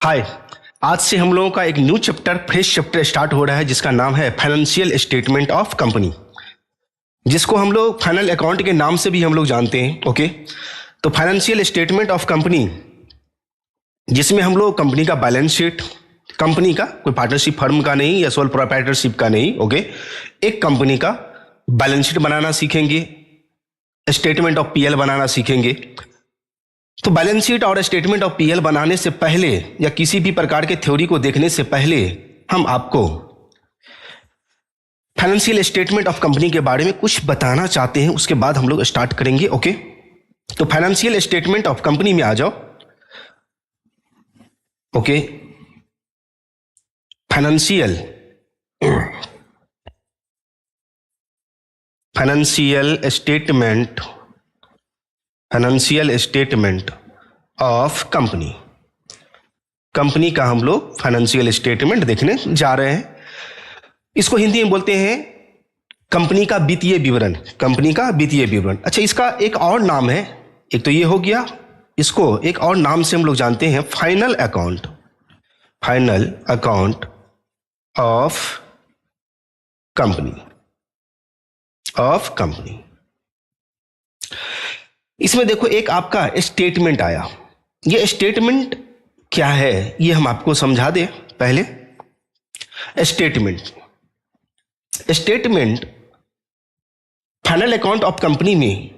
हाय। आज से हम लोगों का एक new chapter fresh chapter start हो रहा है जिसका नाम है फाइनेंशियल स्टेटमेंट ऑफ कंपनी, जिसको हम लोग फाइनल अकाउंट के नाम से भी हम लोग जानते हैं। ओके, तो फाइनेंशियल स्टेटमेंट ऑफ कंपनी जिसमें हम लोग कंपनी का बैलेंस शीट, कंपनी का कोई पार्टनरशिप फर्म का नहीं या सोल प्रोप्राइटरशिप का नहीं, ओके, एक कंपनी का बैलेंस शीट बनाना सीखेंगे, स्टेटमेंट ऑफ पीएल बनाना सीखेंगे। तो बैलेंस शीट और स्टेटमेंट ऑफ पीएल बनाने से पहले या किसी भी प्रकार के थ्योरी को देखने से पहले हम आपको फाइनेंशियल स्टेटमेंट ऑफ कंपनी के बारे में कुछ बताना चाहते हैं, उसके बाद हम लोग स्टार्ट करेंगे। ओके, तो फाइनेंशियल स्टेटमेंट ऑफ कंपनी में आ जाओ। Okay, financial statement of company, company का हम लोग फाइनेंशियल स्टेटमेंट देखने जा रहे हैं। इसको हिंदी में बोलते हैं कंपनी का वित्तीय विवरण, कंपनी का वित्तीय विवरण। अच्छा, इसका एक और नाम है, एक तो ये हो गया, इसको एक और नाम से हम लोग जानते हैं final account, final account of company, of company. इसमें देखो एक आपका स्टेटमेंट आया, ये स्टेटमेंट क्या है ये हम आपको समझा दें पहले। Statement final account of company में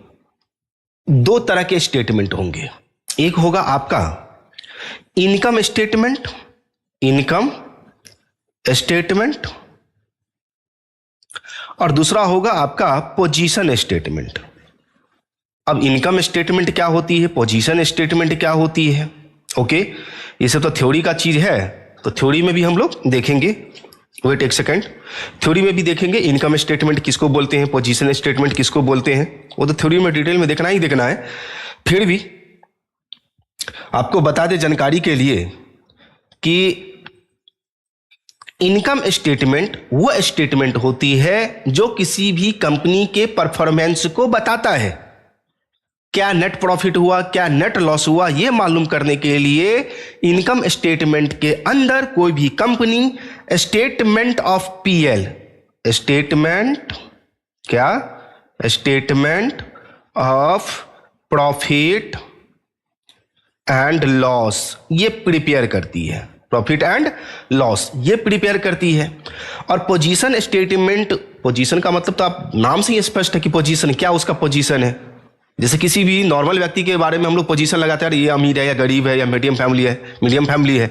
दो तरह के स्टेटमेंट होंगे। एक होगा आपका इनकम स्टेटमेंट, और दूसरा होगा आपका पोजीशन स्टेटमेंट। अब इनकम स्टेटमेंट क्या होती है, पोजीशन स्टेटमेंट क्या होती है, ओके, ये सब तो थ्योरी का चीज है, तो थ्योरी में भी हम लोग देखेंगे। वेट एक सेकेंड, थ्योरी में भी देखेंगे इनकम स्टेटमेंट किसको बोलते हैं, पोजीशन स्टेटमेंट किसको बोलते हैं, वो तो थ्योरी में डिटेल में देखना ही देखना है। फिर भी आपको बता दे जानकारी के लिए कि इनकम स्टेटमेंट वो स्टेटमेंट होती है जो किसी भी कंपनी के परफॉर्मेंस को बताता है। क्या नेट प्रॉफिट हुआ, क्या नेट लॉस हुआ, यह मालूम करने के लिए इनकम स्टेटमेंट के अंदर कोई भी company statement of PL, statement क्या, statement of profit and loss ये प्रिपेयर करती है, प्रॉफिट एंड लॉस ये प्रिपेयर करती है। और पोजीशन स्टेटमेंट, पोजीशन का मतलब तो आप नाम से ही स्पष्ट है कि पोजीशन क्या उसका पोजीशन है। जैसे किसी भी नॉर्मल व्यक्ति के बारे में हम लोग पोजीशन लगाते हैं, ये अमीर है या गरीब है या मीडियम फैमिली है,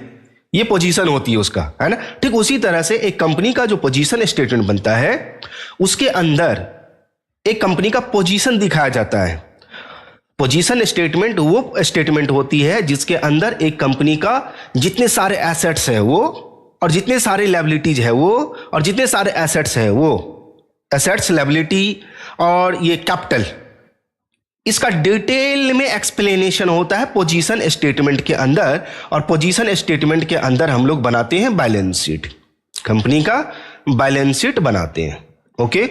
ये पोजीशन होती है उसका, है ना। ठीक उसी तरह से एक कंपनी का जो पोजीशन स्टेटमेंट बनता है उसके अंदर एक कंपनी का पोजीशन दिखाया जाता है। पोजीशन स्टेटमेंट वो स्टेटमेंट होती है जिसके अंदर एक कंपनी का जितने सारे एसेट्स है वो, और जितने सारे लायबिलिटीज है वो, और जितने सारे एसेट्स है वो, एसेट्स, लायबिलिटी और ये कैपिटल, इसका डिटेल में एक्सप्लेनेशन होता है पोजीशन स्टेटमेंट के अंदर। और पोजीशन स्टेटमेंट के अंदर हम लोग बनाते हैं बैलेंस शीट, कंपनी का बैलेंस शीट बनाते हैं। ओके,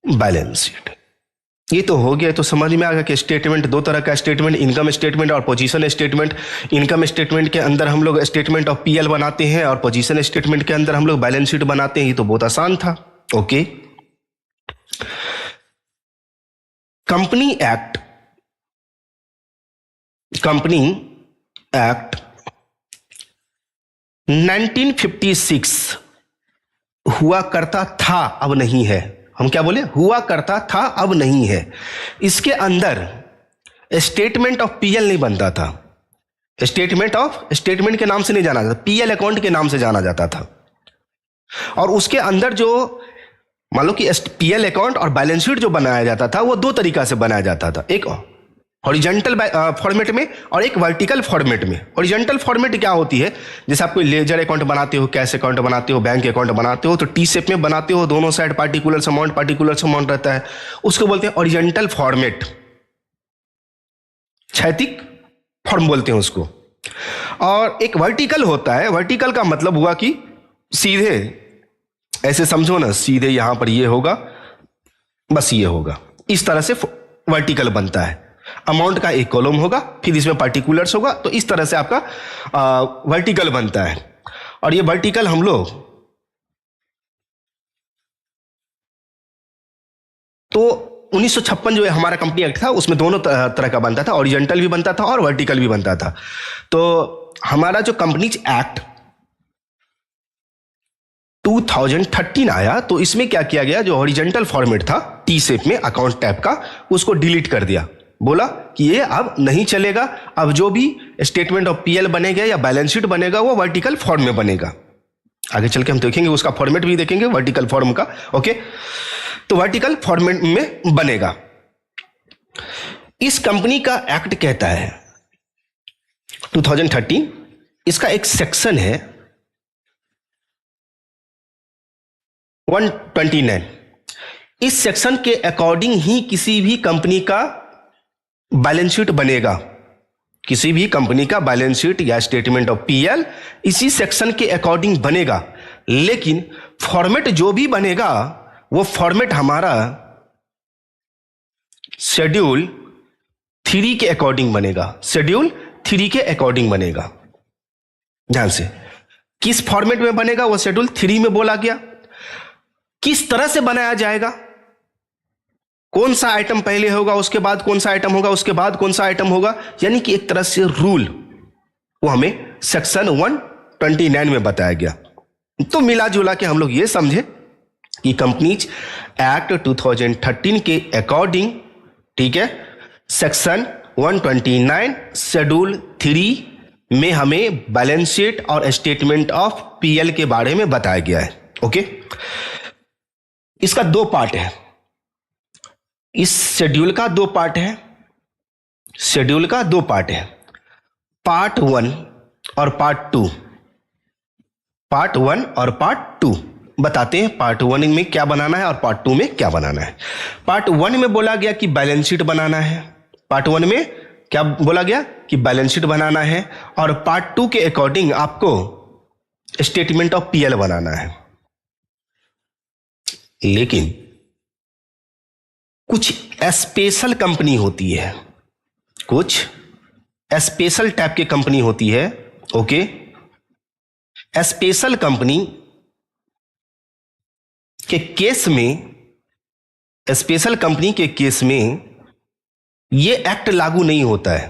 बैलेंस शीट ये तो हो गया, तो समझ में आ गया कि स्टेटमेंट दो तरह का, स्टेटमेंट इनकम स्टेटमेंट और पोजीशन स्टेटमेंट। इनकम स्टेटमेंट के अंदर हम लोग स्टेटमेंट ऑफ पीएल बनाते हैं और पोजीशन स्टेटमेंट के अंदर हम लोग बैलेंस शीट बनाते हैं। ये तो बहुत आसान था। ओके, कंपनी एक्ट 1956 हुआ करता था, अब नहीं है। हम क्या बोले, हुआ करता था अब नहीं है। इसके अंदर स्टेटमेंट ऑफ पीएल नहीं बनता था, स्टेटमेंट के नाम से नहीं जाना जाता, पीएल अकाउंट के नाम से जाना जाता था। और उसके अंदर जो मान लो कि पीएल अकाउंट और बैलेंस शीट जो बनाया जाता था वो दो तरीका से बनाया जाता था, एक हॉरिजॉन्टल फॉर्मेट में और एक वर्टिकल फॉर्मेट में। हॉरिजॉन्टल फॉर्मेट क्या होती है, जैसे आप कोई लेजर अकाउंट बनाते हो, कैश अकाउंट बनाते हो, बैंक अकाउंट बनाते हो, तो टी शेप में बनाते हो, दोनों साइड पार्टिकुलर अमाउंट रहता है, उसको बोलते हैं हॉरिजॉन्टल फॉर्मेट, क्षैतिक फॉर्म बोलते हैं उसको। और एक वर्टिकल होता है, वर्टिकल का मतलब हुआ कि सीधे ऐसे समझो ना, सीधे यहां पर ये होगा, बस ये होगा, इस तरह से वर्टिकल बनता है। अमाउंट का एक कॉलम होगा, फिर इसमें पार्टिकुलर्स होगा। तो इस तरह से आपका वर्टिकल बनता है। और ये वर्टिकल हम लोग तो 1956 जो हमारा कंपनी एक्ट था उसमें दोनों तरह का बनता था, हॉरिजॉन्टल भी बनता था और वर्टिकल भी बनता था। तो हमारा जो कंपनीज एक्ट 2013 आया तो इसमें क्या किया गया, जो हॉरिजॉन्टल फॉर्मेट था टी शेप में अकाउंट टैब का, उसको डिलीट कर दिया। बोला कि ये अब नहीं चलेगा, अब जो भी स्टेटमेंट ऑफ पीएल बनेगा या बैलेंस शीट बनेगा वो वर्टिकल फॉर्म में बनेगा। आगे चल के हम देखेंगे, उसका फॉर्मेट भी देखेंगे वर्टिकल फॉर्म का। ओके, तो वर्टिकल फॉर्मेट में बनेगा। इस कंपनी का एक्ट कहता है 2013, इसका एक सेक्शन है 129। इस सेक्शन के अकॉर्डिंग ही किसी भी कंपनी का बैलेंस शीट बनेगा। किसी भी कंपनी का बैलेंस शीट या स्टेटमेंट ऑफ पीएल इसी सेक्शन के अकॉर्डिंग बनेगा। लेकिन फॉर्मेट जो भी बनेगा वो फॉर्मेट हमारा शेड्यूल 3 के अकॉर्डिंग बनेगा। शेड्यूल 3 के अकॉर्डिंग बनेगा। ध्यान से, किस फॉर्मेट में बनेगा वो शेड्यूल 3 में बोला गया। किस तरह से बनाया जाएगा, कौन सा आइटम पहले होगा, उसके बाद कौन सा आइटम होगा, उसके बाद कौन सा आइटम होगा, यानी कि एक तरह से रूल वो हमें सेक्शन 129 में बताया गया। तो मिला जुला के हम लोग ये समझे कि कंपनीज एक्ट 2013 के अकॉर्डिंग, ठीक है, सेक्शन 129 शेड्यूल 3 में हमें बैलेंस शीट और स्टेटमेंट ऑफ पीएल के बारे में बताया गया है। ओके, इसका 2 पार्ट है। इस शेड्यूल का 2 पार्ट है। शेड्यूल का 2 पार्ट है, पार्ट 1 और पार्ट 2। पार्ट 1 और पार्ट 2 बताते हैं पार्ट 1 में क्या बनाना है और पार्ट 2 में क्या बनाना है। पार्ट 1 में बोला गया कि बैलेंस शीट बनाना है। पार्ट 1 में क्या बोला गया कि बैलेंस शीट बनाना है, और पार्ट 2 के अकॉर्डिंग आपको स्टेटमेंट ऑफ पीएल बनाना है। लेकिन कुछ स्पेशल कंपनी होती है, कुछ स्पेशल टाइप की कंपनी होती है। ओके, स्पेशल कंपनी के केस में, स्पेशल कंपनी के केस में ये एक्ट लागू नहीं होता है।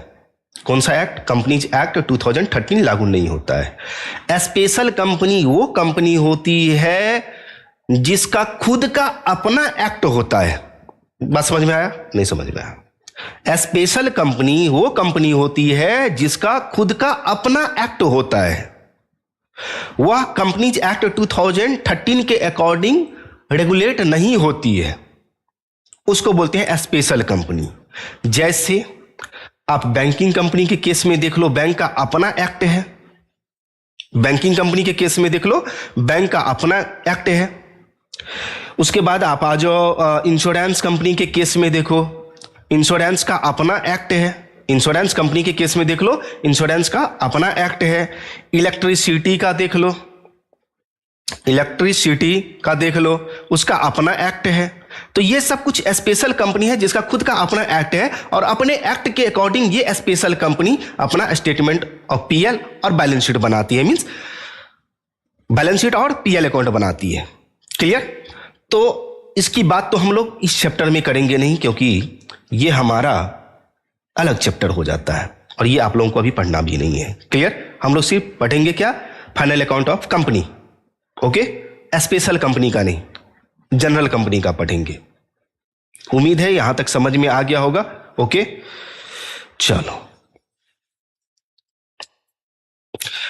कौन सा एक्ट? कंपनीज एक्ट 2013 लागू नहीं होता है। स्पेशल कंपनी वो कंपनी होती है जिसका खुद का अपना एक्ट होता है। बात समझ में आया? नहीं समझ में आया? स्पेशल कंपनी वो कंपनी होती है जिसका खुद का अपना एक्ट होता है। वह कंपनीज एक्ट 2013 के अकॉर्डिंग रेगुलेट नहीं होती है, उसको बोलते हैं स्पेशल कंपनी। जैसे आप बैंकिंग कंपनी के केस में देख लो, बैंक का अपना एक्ट है। बैंकिंग कंपनी के केस में देख लो, बैंक का अपना एक्ट है। उसके बाद आप आ जाओ इंश्योरेंस कंपनी के केस में देखो, इंश्योरेंस का अपना एक्ट है। इंश्योरेंस कंपनी के केस में देख लो, इंश्योरेंस का अपना एक्ट है। इलेक्ट्रिसिटी का देख लो, इलेक्ट्रिसिटी का देख लो, उसका अपना एक्ट है। तो ये सब कुछ स्पेशल कंपनी है जिसका खुद का अपना एक्ट है, और अपने एक्ट के अकॉर्डिंग ये स्पेशल कंपनी अपना स्टेटमेंट ऑफ पीएल और बैलेंस शीट बनाती है। मींस बैलेंस शीट और पीएल अकाउंट बनाती है। क्लियर? तो इसकी बात तो हम लोग इस चैप्टर में करेंगे नहीं, क्योंकि ये हमारा अलग चैप्टर हो जाता है और ये आप लोगों को अभी पढ़ना भी नहीं है। क्लियर? हम लोग सिर्फ पढ़ेंगे क्या? Final account of company. Okay, special company का नहीं, जनरल कंपनी का पढ़ेंगे। उम्मीद है यहां तक समझ में आ गया होगा। ओके, चलो,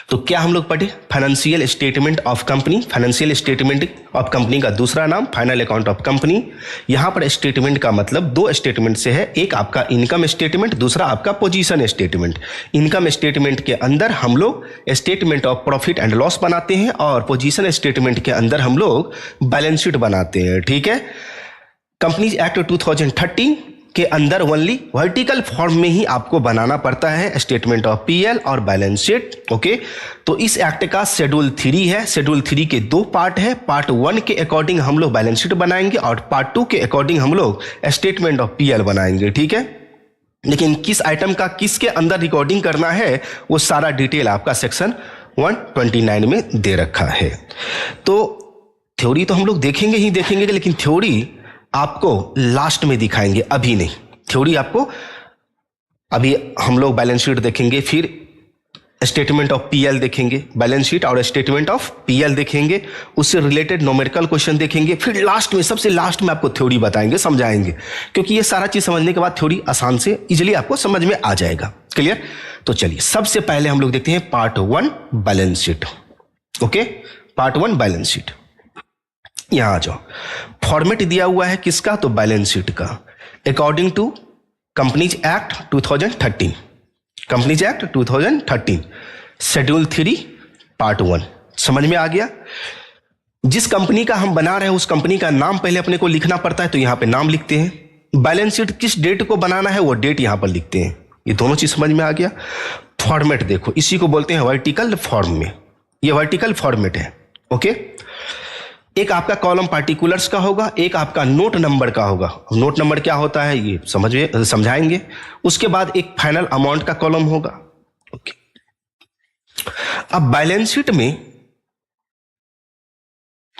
तो क्या हम लोग पढ़े? Financial statement of company. Financial statement of company का दूसरा नाम फाइनल अकाउंट ऑफ कंपनी। यहां पर स्टेटमेंट का मतलब 2 स्टेटमेंट से है, एक आपका इनकम स्टेटमेंट, दूसरा आपका पोजीशन स्टेटमेंट। इनकम स्टेटमेंट के अंदर हम लोग statement of profit and loss बनाते हैं, और पोजीशन स्टेटमेंट के अंदर हम लोग बैलेंस शीट बनाते हैं। ठीक है? कंपनीज एक्ट 2013 के अंदर ओनली वर्टिकल फॉर्म में ही आपको बनाना पड़ता है स्टेटमेंट ऑफ पीएल और बैलेंस शीट। ओके, तो इस एक्ट का शेड्यूल 3 है। शेड्यूल 3 के 2 पार्ट है। पार्ट 1 के अकॉर्डिंग हम लोग बैलेंस शीट बनाएंगे और पार्ट 2 के अकॉर्डिंग हम लोग स्टेटमेंट ऑफ पीएल बनाएंगे। ठीक है? लेकिन किस आइटम का किसके अंदर रिकॉर्डिंग करना है वो सारा डिटेल आपका सेक्शन 129 में दे रखा है। तो थ्योरी तो हम लोग देखेंगे ही देखेंगे, लेकिन थ्योरी आपको लास्ट में दिखाएंगे, अभी नहीं। थ्योरी आपको अभी हम लोग बैलेंस शीट देखेंगे, फिर स्टेटमेंट ऑफ पीएल देखेंगे, बैलेंस शीट और स्टेटमेंट ऑफ पीएल देखेंगे, उससे रिलेटेड न्यूमेरिकल क्वेश्चन देखेंगे, फिर लास्ट में सबसे लास्ट में आपको थ्योरी बताएंगे, समझाएंगे, क्योंकि ये सारा चीज समझने के बाद थ्योरी आसान से इजीली आपको समझ में आ जाएगा। क्लियर? तो चलिए सबसे पहले हम लोग देखते हैं part 1 balance sheet. Okay, part 1 balance sheet. यहां आ जाओ, फॉर्मेट दिया हुआ है किसका? तो बैलेंस शीट का, according to companies act 2013, companies act 2013, schedule 3 part 1। समझ में आ गया? जिस कंपनी का हम बना रहे हैं उस कंपनी का नाम पहले अपने को लिखना पड़ता है, तो यहां पे नाम लिखते हैं। बैलेंस शीट किस डेट को बनाना है वो डेट यहां पर लिखते हैं। ये दोनों चीज समझ में आ गया। फॉर्मेट देखो, इसी को बोलते हैं वर्टिकल फॉर्म में, ये वर्टिकल फॉर्मेट है। ओके, एक आपका कॉलम पार्टिकुलर्स का होगा, एक आपका नोट नंबर का होगा। नोट नंबर क्या होता है ये समझाएंगे। उसके बाद एक फाइनल अमाउंट का कॉलम होगा। ओके, अब बैलेंस शीट में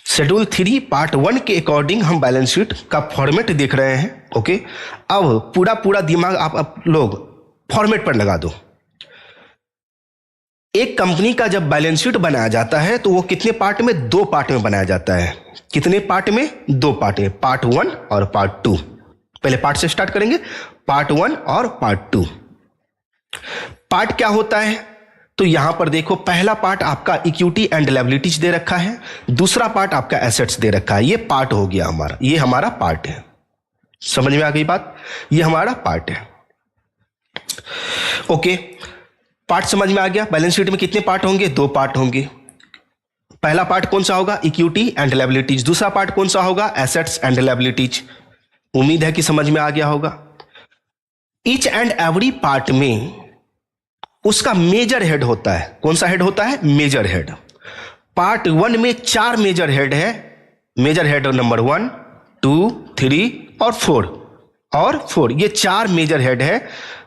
शेड्यूल 3 पार्ट 1 के अकॉर्डिंग हम बैलेंस शीट का फॉर्मेट देख रहे हैं। ओके, अब पूरा दिमाग आप लोग फॉर्मेट पर लगा दो। एक कंपनी का जब बैलेंस शीट बनाया जाता है तो वो कितने पार्ट में? 2 पार्ट में बनाया जाता है। कितने पार्ट में? 2 पार्ट में, पार्ट 1 और पार्ट 2। पहले पार्ट से स्टार्ट करेंगे, पार्ट 1 और पार्ट 2। पार्ट क्या होता है? तो यहां पर देखो, पहला पार्ट आपका इक्विटी एंड लायबिलिटीज दे रखा है, दूसरा पार्ट आपका एसेट्स दे रखा है। ये पार्ट हो गया हमारा, ये हमारा पार्ट है। समझ में आ गई बात? ये हमारा पार्ट है। ओके, पार्ट समझ में आ गया। बैलेंस शीट में कितने पार्ट होंगे? 2 पार्ट होंगे। पहला पार्ट कौन सा होगा? Equity and liabilities. दूसरा पार्ट कौन सा होगा? Assets and liabilities. उम्मीद है कि समझ में आ गया होगा। ईच एंड एवरी पार्ट में उसका मेजर हेड होता है। कौन सा हेड होता है? Major head. पार्ट 1 में 4 मेजर हेड है। मेजर हेड नंबर 1, 2, 3 और 4 ये 4 मेजर हेड है।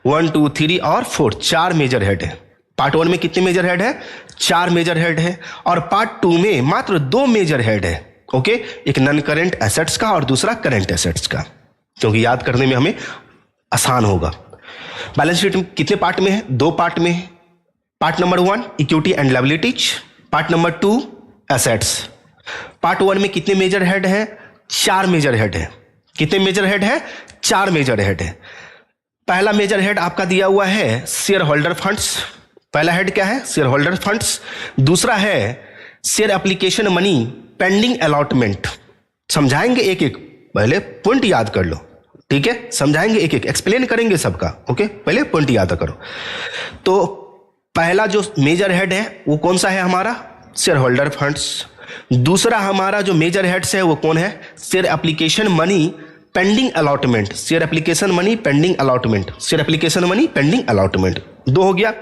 1, 2, 3 और 4 4 मेजर हेड है। पार्ट 1 में कितने मेजर हेड है? 4 मेजर हेड है। और पार्ट 2 में मात्र 2 मेजर हेड है। ओके, एक नॉन करेंट एसेट्स का और दूसरा करेंट एसेट्स का, क्योंकि याद करने में हमें आसान होगा। बैलेंस शीट में कितने पार्ट में है? 2 पार्ट में है। Part number 1 equity and liabilities, part number 2 assets. Part 1 में कितने मेजर हेड है? 4 मेजर हेड है। कितने मेजर हेड है? 4 मेजर हेड है। पहला मेजर हेड आपका दिया हुआ है शेयर होल्डर फंड्स। पहला हेड क्या है? Share holder funds. दूसरा है share application money pending allotment. समझाएंगे एक एक, पहले पॉइंट याद कर लो, ठीक है? समझाएंगे एक एक, एक्सप्लेन करेंगे सबका। ओके, पहले पॉइंट याद करो। तो पहला जो मेजर हेड है वो कौन सा है? हमारा शेयर होल्डर फंड्स। दूसरा हमारा जो मेजर हेड्स है वो कौन है? Share application money pending allotment. Share application money pending allotment, share application money pending allotment. 2 हो गया।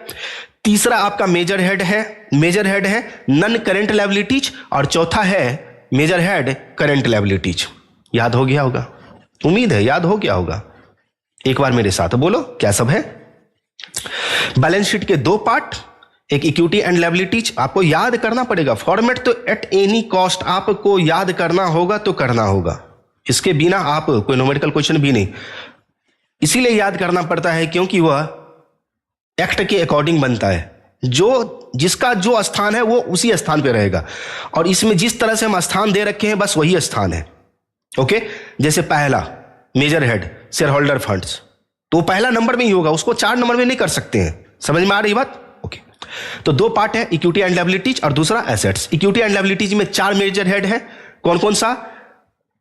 तीसरा आपका मेजर हेड है नॉन करेंट लायबिलिटीज, और चौथा है मेजर हेड करेंट लायबिलिटीज। याद हो गया होगा, उम्मीद है याद हो गया होगा। एक बार मेरे साथ बोलो क्या सब है। बैलेंस शीट के 2 पार्ट, एक इक्विटी एंड लायबिलिटीज। आपको याद करना पड़ेगा फॉर्मेट, तो एट एनी कॉस्ट आपको याद करना होगा तो करना होगा। इसके बिना आप कोई न्यूमेरिकल क्वेश्चन भी नहीं। इसीलिए याद करना पड़ता है क्योंकि वह एक्ट के अकॉर्डिंग बनता है। जिसका जो स्थान है वो उसी स्थान पे रहेगा, और इसमें जिस तरह से हम स्थान दे रखे हैं बस वही स्थान है। ओके, जैसे पहला major head share holder funds, तो पहला नंबर में ही होगा, उसको 4 नंबर में नहीं कर सकते हैं। समझ में आ रही बात? ओके, तो 2 पार्ट है, इक्विटी एंड लायबिलिटीज और दूसरा एसेट्स। इक्विटी एंड लायबिलिटीज में 4 मेजर हेड है। कौन कौन सा?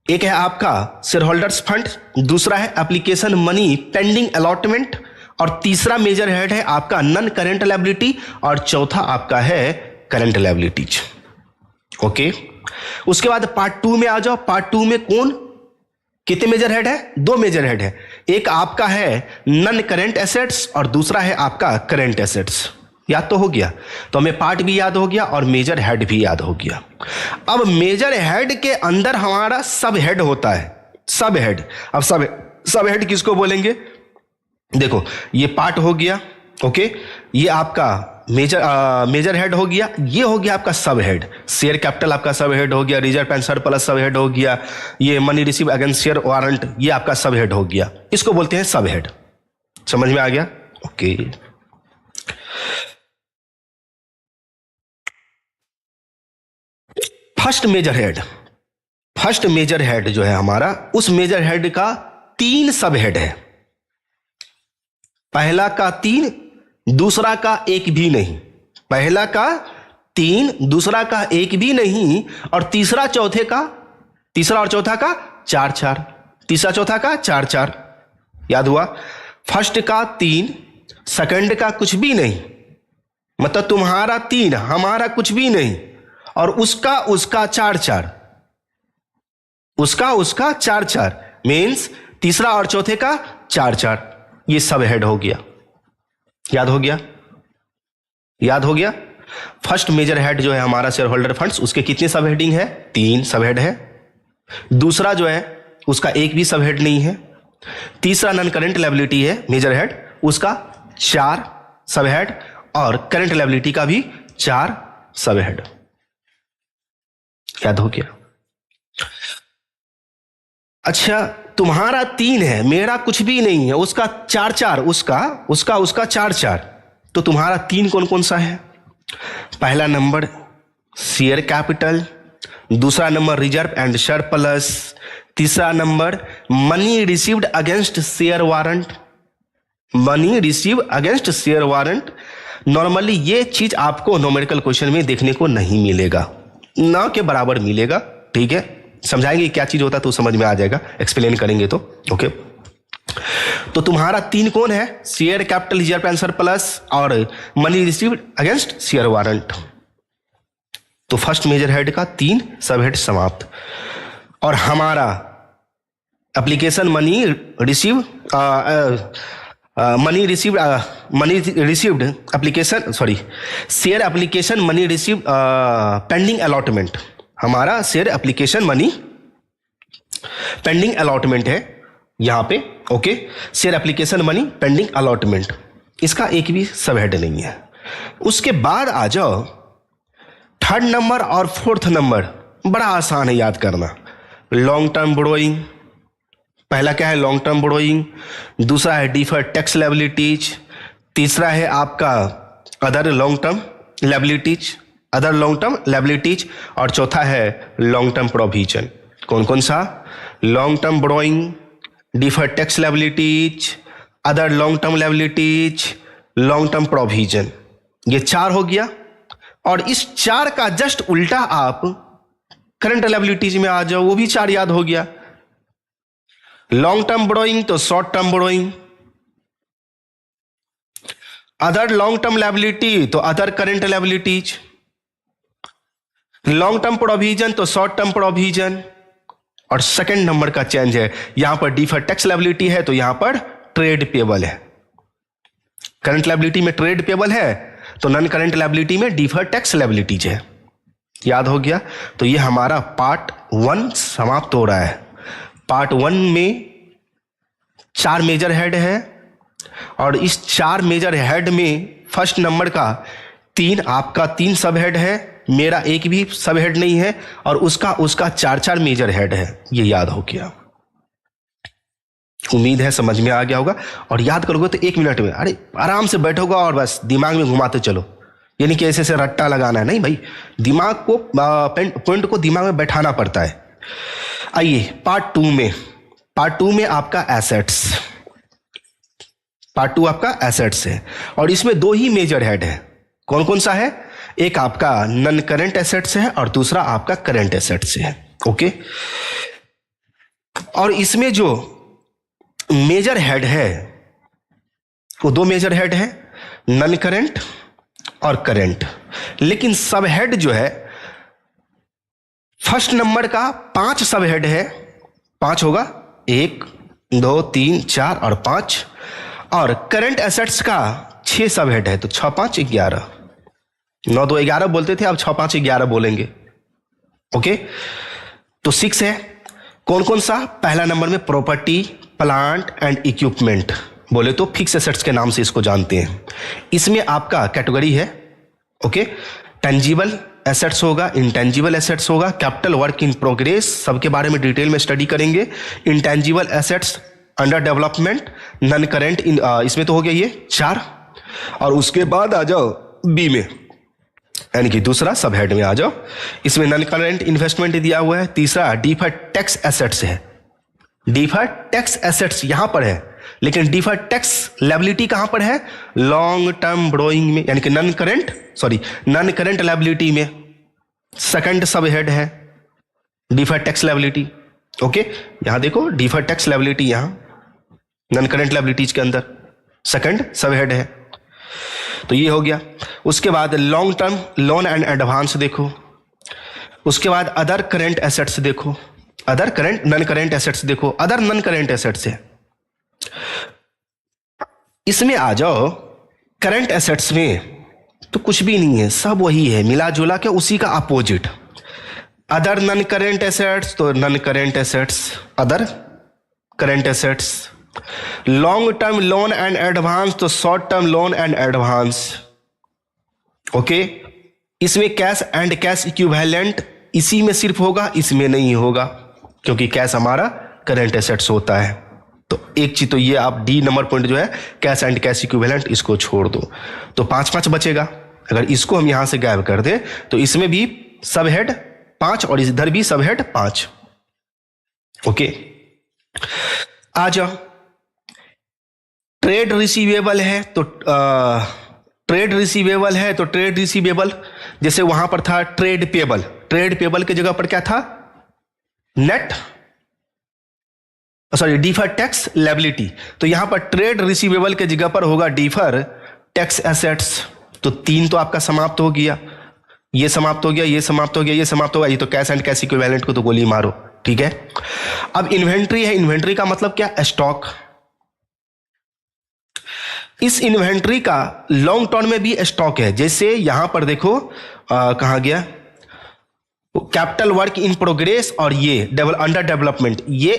एक है आपका शेयर होल्डर्स फंड, दूसरा है एप्लीकेशन मनी पेंडिंग अलॉटमेंट, और तीसरा मेजर हेड है आपका नॉन करेंट लायबिलिटी, और चौथा आपका है करेंट लायबिलिटीज। ओके, उसके बाद पार्ट 2 में आ जाओ। पार्ट 2 में कौन कितने मेजर हेड है? 2 मेजर हेड है। एक आपका है नॉन करेंट एसेट्स और दूसरा है आपका करेंट एसेट्स। याद तो हो गया, तो हमें पार्ट भी याद हो गया और मेजर हेड भी याद हो गया। अब मेजर हेड के अंदर हमारा सब हेड होता है, सब हेड। अब सब हेड किसको बोलेंगे? देखो ये पार्ट हो गया, ओके, ये आपका मेजर हेड हो गया, ये हो गया आपका सब हेड, शेयर कैपिटल आपका सब हेड हो गया, रिजर्व एंड सरप्लस सब हेड हो गया, ये money receive against share warrant ये आपका सब हेड हो गया, इसको बोलते हैं सब हेड। समझ में आ गया? ओके। फर्स्ट मेजर हेड जो है हमारा, उस मेजर हेड का 3 सब हेड है। पहला का 3, दूसरा का 1 भी नहीं, पहला का 3, दूसरा का 1 भी नहीं, और तीसरा और चौथा का 4-4, तीसरा चौथा का 4-4। याद हुआ? फर्स्ट का 3, सेकंड का कुछ भी नहीं, मतलब तुम्हारा 3 हमारा कुछ भी नहीं, और उसका 4-4, उसका 4-4 मीन्स तीसरा और चौथे का 4-4, ये सब हेड हो गया। याद हो गया? फर्स्ट मेजर हेड जो है हमारा शेयर होल्डर फंड्स, उसके कितने सब हेडिंग है? 3 सब हेड है। दूसरा जो है उसका 1 भी सब हेड नहीं है। तीसरा नॉन करंट लायबिलिटी है मेजर हेड, उसका 4 सब हेड, और करंट लायबिलिटी का भी 4 सब हेड। याद हो गया? अच्छा, तुम्हारा 3 है, मेरा कुछ भी नहीं है, उसका 4-4, उसका 4-4, तो तुम्हारा 3 कौन कौन सा है? पहला नंबर शेयर कैपिटल, दूसरा नंबर रिजर्व एंड सरप्लस, तीसरा number money received against share warrant. Normally ये चीज आपको न्यूमेरिकल क्वेश्चन में देखने को नहीं मिलेगा, ना के बराबर मिलेगा। ठीक है, समझाएंगे क्या चीज होता है तो समझ में आ जाएगा, एक्सप्लेन करेंगे तो। ओके, तो तुम्हारा 3 कौन है? Share capital, reserve and surplus और money received against share warrant. तो फर्स्ट मेजर हेड का 3 सब हेड समाप्त। और हमारा application money received application, share application money received pending allotment, हमारा share application money pending allotment है यहां पे। Okay, share application money pending allotment, इसका 1 भी सब हेड नहीं है। उसके बाद आ जाओ थर्ड नंबर और फोर्थ नंबर, बड़ा आसान है याद करना। लॉन्ग टर्म बोरोइंग, पहला क्या है? लॉन्ग टर्म बोरोइंग, दूसरा है डिफर्ड टैक्स लायबिलिटीज, तीसरा है आपका अदर लॉन्ग टर्म लायबिलिटीज, और चौथा है लॉन्ग टर्म प्रोविजन। कौन कौन सा? Long term borrowing, deferred tax liabilities, other long term liabilities, long term provision, ये 4 हो गया। और इस 4 का जस्ट उल्टा आप करंट लायबिलिटीज में आ जाओ, वो भी 4 याद हो गया। लॉन्ग टर्म बोरोइंग तो short term borrowing, other long term liability तो other current liabilities, long term provision तो शॉर्ट टर्म प्रोविजन। और सेकंड नंबर का चेंज है, यहां पर डिफर्ड टैक्स लायबिलिटी है तो यहां पर ट्रेड पेबल है। करंट लायबिलिटी में ट्रेड पेबल है तो नॉन करंट लायबिलिटी में डिफर्ड टैक्स लायबिलिटीज है। याद हो गया? तो ये हमारा पार्ट 1 समाप्त हो रहा है। पार्ट 1 में 4 मेजर हेड है, और इस 4 मेजर हेड में फर्स्ट नंबर का 3 आपका 3 सब हेड है, मेरा 1 भी सब हेड नहीं है, और उसका 4-4 मेजर हेड है। ये याद हो गया? उम्मीद है समझ में आ गया होगा। और याद करोगे तो 1 मिनट में, अरे आराम से बैठोगे और बस दिमाग में घुमाते चलो, यानी कि ऐसे रट्टा लगाना है नहीं भाई, दिमाग को पॉइंट को दिमाग में बैठाना पड़ता है। आइए पार्ट 2 में आपका एसेट्स, पार्ट 2 आपका एसेट्स है, और इसमें 2 ही मेजर हेड है। कौन कौन सा है? एक आपका नॉन करंट एसेट्स है और दूसरा आपका करंट एसेट्स है। ओके, और इसमें जो मेजर हेड है वो 2 मेजर हेड है, नॉन करंट और करंट। लेकिन सब हेड जो है, फर्स्ट नंबर का 5 सब हेड है, 5 होगा, 1 2 3 4 और 5, और करंट एसेट्स का 6 सब हेड है, तो 6 5 11, 9 2 11 बोलते थे, अब 6 5 11 बोलेंगे। ओके, तो 6 है। कौन कौन सा? पहला नंबर में प्रॉपर्टी, प्लांट एंड इक्विपमेंट, बोले तो फिक्स एसेट्स के नाम से इसको जानते हैं। इसमें आपका कैटेगरी है, ओके, टेंजिबल एसेट्स होगा, इंटेंजिबल एसेट्स होगा, कैपिटल वर्क इन प्रोग्रेस, सबके बारे में डिटेल में स्टडी करेंगे। Intangible assets under development, non current, इसमें तो हो गया ये 4। और उसके बाद आ जाओ बी में, यानी कि दूसरा सब हेड में आ जाओ। इसमें नॉन करेंट इन्वेस्टमेंट दिया हुआ है। तीसरा डिफर्ड टैक्स एसेट्स है। डिफर्ड टैक्स एसेट्स यहां पर है, लेकिन डिफर्ड टैक्स लायबिलिटी कहां पर है? लॉन्ग टर्म बोरोइंग में, यानी कि नॉन करेंट लायबिलिटी में सेकंड सब हेड है डिफर्ड टैक्स लायबिलिटी। ओके, यहां देखो डिफर्ड टैक्स लायबिलिटी, यहां नॉन करेंट लायबिलिटीज के अंदर सेकंड सब हेड है। तो ये हो गया। उसके बाद long term loan and advance देखो। उसके बाद अदर करेंट एसेट्स देखो, other current non current assets देखो, अदर नॉन करेंट एसेट्स है। इसमें आ जाओ करंट एसेट्स में तो कुछ भी नहीं है, सब वही है, मिला जुला के उसी का opposite. Other non current assets तो non current assets, other current assets. Long term loan and advance तो short term loan and advance. Okay, इसमें कैश एंड कैश इक्विवेलेंट इसी में सिर्फ होगा, इसमें नहीं होगा, क्योंकि कैश हमारा करंट एसेट्स होता है। तो एक चीज तो ये आप डी नंबर पॉइंट जो है कैश एंड कैश इक्विवेलेंट, इसको छोड़ दो तो 5-5 बचेगा। अगर इसको हम यहां से गायब कर दें तो इसमें भी सब हेड 5 और इधर भी सब हेड 5। ओके, आ जाओ। ट्रेड रिसीवेबल है तो ट्रेड रिसीवेबल जैसे वहां पर था ट्रेड पेबल, ट्रेड पेबल की जगह पर क्या था? Deferred tax liability. तो यहां पर ट्रेड रिसीवेबल के जगह पर होगा डिफर टैक्स एसेट्स। तो 3 तो आपका समाप्त हो गया, ये समाप्त हो गया, ये समाप्त हो गया, ये समाप्त हो गया। ये तो कैश एंड कैश इक्विवेलेंट को तो गोली मारो, ठीक है। अब इन्वेंट्री है, इन्वेंट्री का मतलब क्या? स्टॉक। इस इन्वेंट्री का लॉन्ग टर्म में भी स्टॉक है। जैसे यहां पर देखो कहां गया कैपिटल वर्क इन प्रोग्रेस और ये अंडर डेवलपमेंट, ये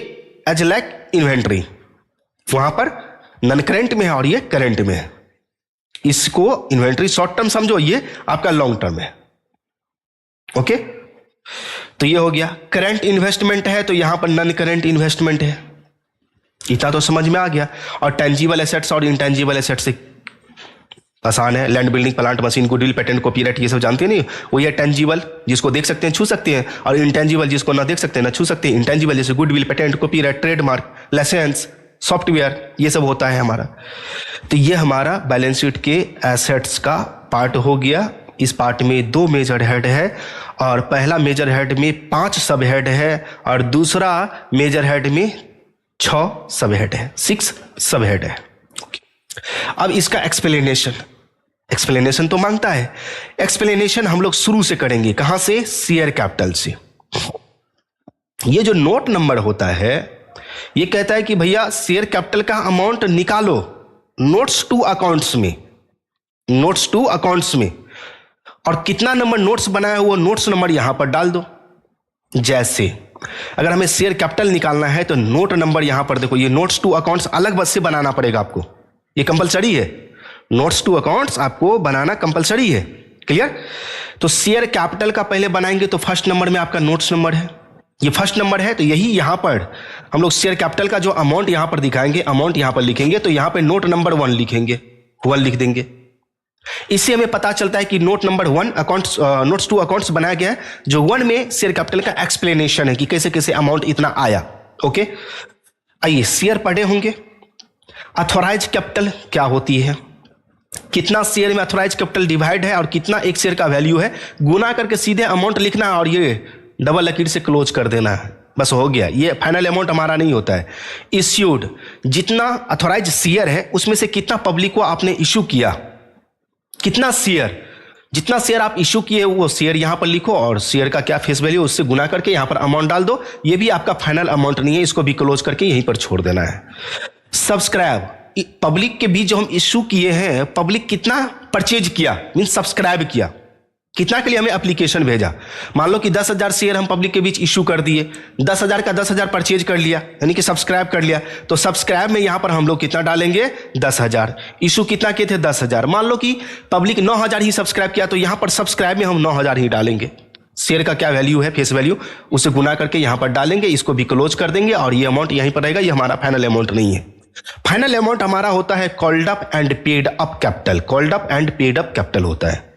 एज लाइक इन्वेंट्री वहां पर नॉन करेंट में है और ये करेंट में है। इसको इन्वेंट्री शॉर्ट टर्म समझो, ये आपका लॉन्ग टर्म है। ओके, तो ये हो गया। करंट इन्वेस्टमेंट है तो यहां पर नॉन करेंट इन्वेस्टमेंट है, इतना तो समझ में आ गया। और टेंजिबल एसेट्स और इंटेंजिबल एसेट्स से आसान है। Land, building, plant, machine, goodwill, patent, copyright, ये सब जानते नहीं? वो ये टेंजिबल जिसको देख सकते हैं छू सकते हैं, और इंटेंजिबल जिसको ना देख सकते हैं ना छू सकते हैं। इंटेंजिबल जैसे goodwill, patent, copyright, trademark, licence, software, ये सब होता है हमारा। तो ये हमारा बैलेंस शीट के एसेट्स का पार्ट हो गया। इस पार्ट में 2 मेजर हेड है, और पहला मेजर हेड में 5 सब हेड है, और दूसरा मेजर हेड में 6 सब हेड है, 6 सब हेड है। अब इसका एक्सप्लेनेशन तो मांगता है। एक्सप्लेनेशन हम लोग शुरू से करेंगे, कहां से? शेयर कैपिटल से। ये जो नोट नंबर होता है ये कहता है कि भैया शेयर कैपिटल का अमाउंट निकालो नोट्स टू अकाउंट्स में, नोट्स टू अकाउंट्स में, और कितना नंबर नोट्स बनाया वो नोट्स नंबर यहां पर डाल दो। जैसे अगर हमें शेयर कैपिटल निकालना है तो नोट नंबर यहां पर देखो, ये नोट्स टू अकाउंट्स अलग बस से बनाना पड़ेगा आपको, ये कंपलसरी है। नोट्स टू अकाउंट्स आपको बनाना कंपलसरी है, क्लियर? तो शेयर कैपिटल का पहले बनाएंगे तो फर्स्ट नंबर में आपका नोट्स नंबर है, ये फर्स्ट नंबर है। तो यही यहां पर हम लोग शेयर कैपिटल का जो अमाउंट यहां पर दिखाएंगे, अमाउंट यहां पर लिखेंगे, तो यहां पर नोट नंबर 1 लिखेंगे, 1 लिख देंगे। इससे हमें पता चलता है कि note number 1 accounts, notes to accounts बनाया गया है, जो 1 में शेयर कैपिटल का एक्सप्लेनेशन है कि कैसे कैसे अमाउंट इतना आया। ओके, आइए शेयर पढ़े होंगे। अथोराइज कैपिटल क्या होती है, कितना शेयर में अथोराइज कैपिटल डिवाइड है और कितना एक शेयर का वैल्यू है, गुना करके सीधे अमाउंट लिखना है और ये डबल लकीर से क्लोज कर देना है, बस हो गया। ये फाइनल अमाउंट हमारा नहीं होता है। इश्यूड, जितना अथोराइज शेयर है उसमें से कितना पब्लिक को आपने इश्यू किया, कितना शेयर, जितना शेयर आप इश्यू किए वो शेयर यहां पर लिखो, और शेयर का क्या फेस वैल्यू उससे गुना करके यहां पर अमाउंट डाल दो। ये भी आपका फाइनल अमाउंट नहीं है, इसको भी क्लोज करके यहीं पर छोड़ देना है। सब्सक्राइब, पब्लिक के बीच जो हम इश्यू किए हैं, पब्लिक कितना परचेज किया, मीन सब्सक्राइब किया, कितना के लिए हमें एप्लीकेशन भेजा, मान लो कि 10,000 शेयर हम पब्लिक के बीच इश्यू कर दिए, 10,000 का 10,000 परचेज कर लिया, यानी कि सब्सक्राइब कर लिया। तो सब्सक्राइब में यहां पर हम लोग कितना डालेंगे, 10,000। इशू कितना किए थे, 10,000। मान लो कि पब्लिक 9,000 ही सब्सक्राइब किया, तो यहां पर सब्सक्राइब में हम 9,000 ही डालेंगे। शेयर का क्या वैल्यू है, फेस वैल्यू, उसे गुना करके यहां पर डालेंगे, इसको भी क्लोज कर देंगे और ये अमाउंट यहीं पर रहेगा। ये हमारा फाइनल अमाउंट नहीं है। फाइनल अमाउंट हमारा होता है called up and paid up capital. Called up and paid up capital होता है।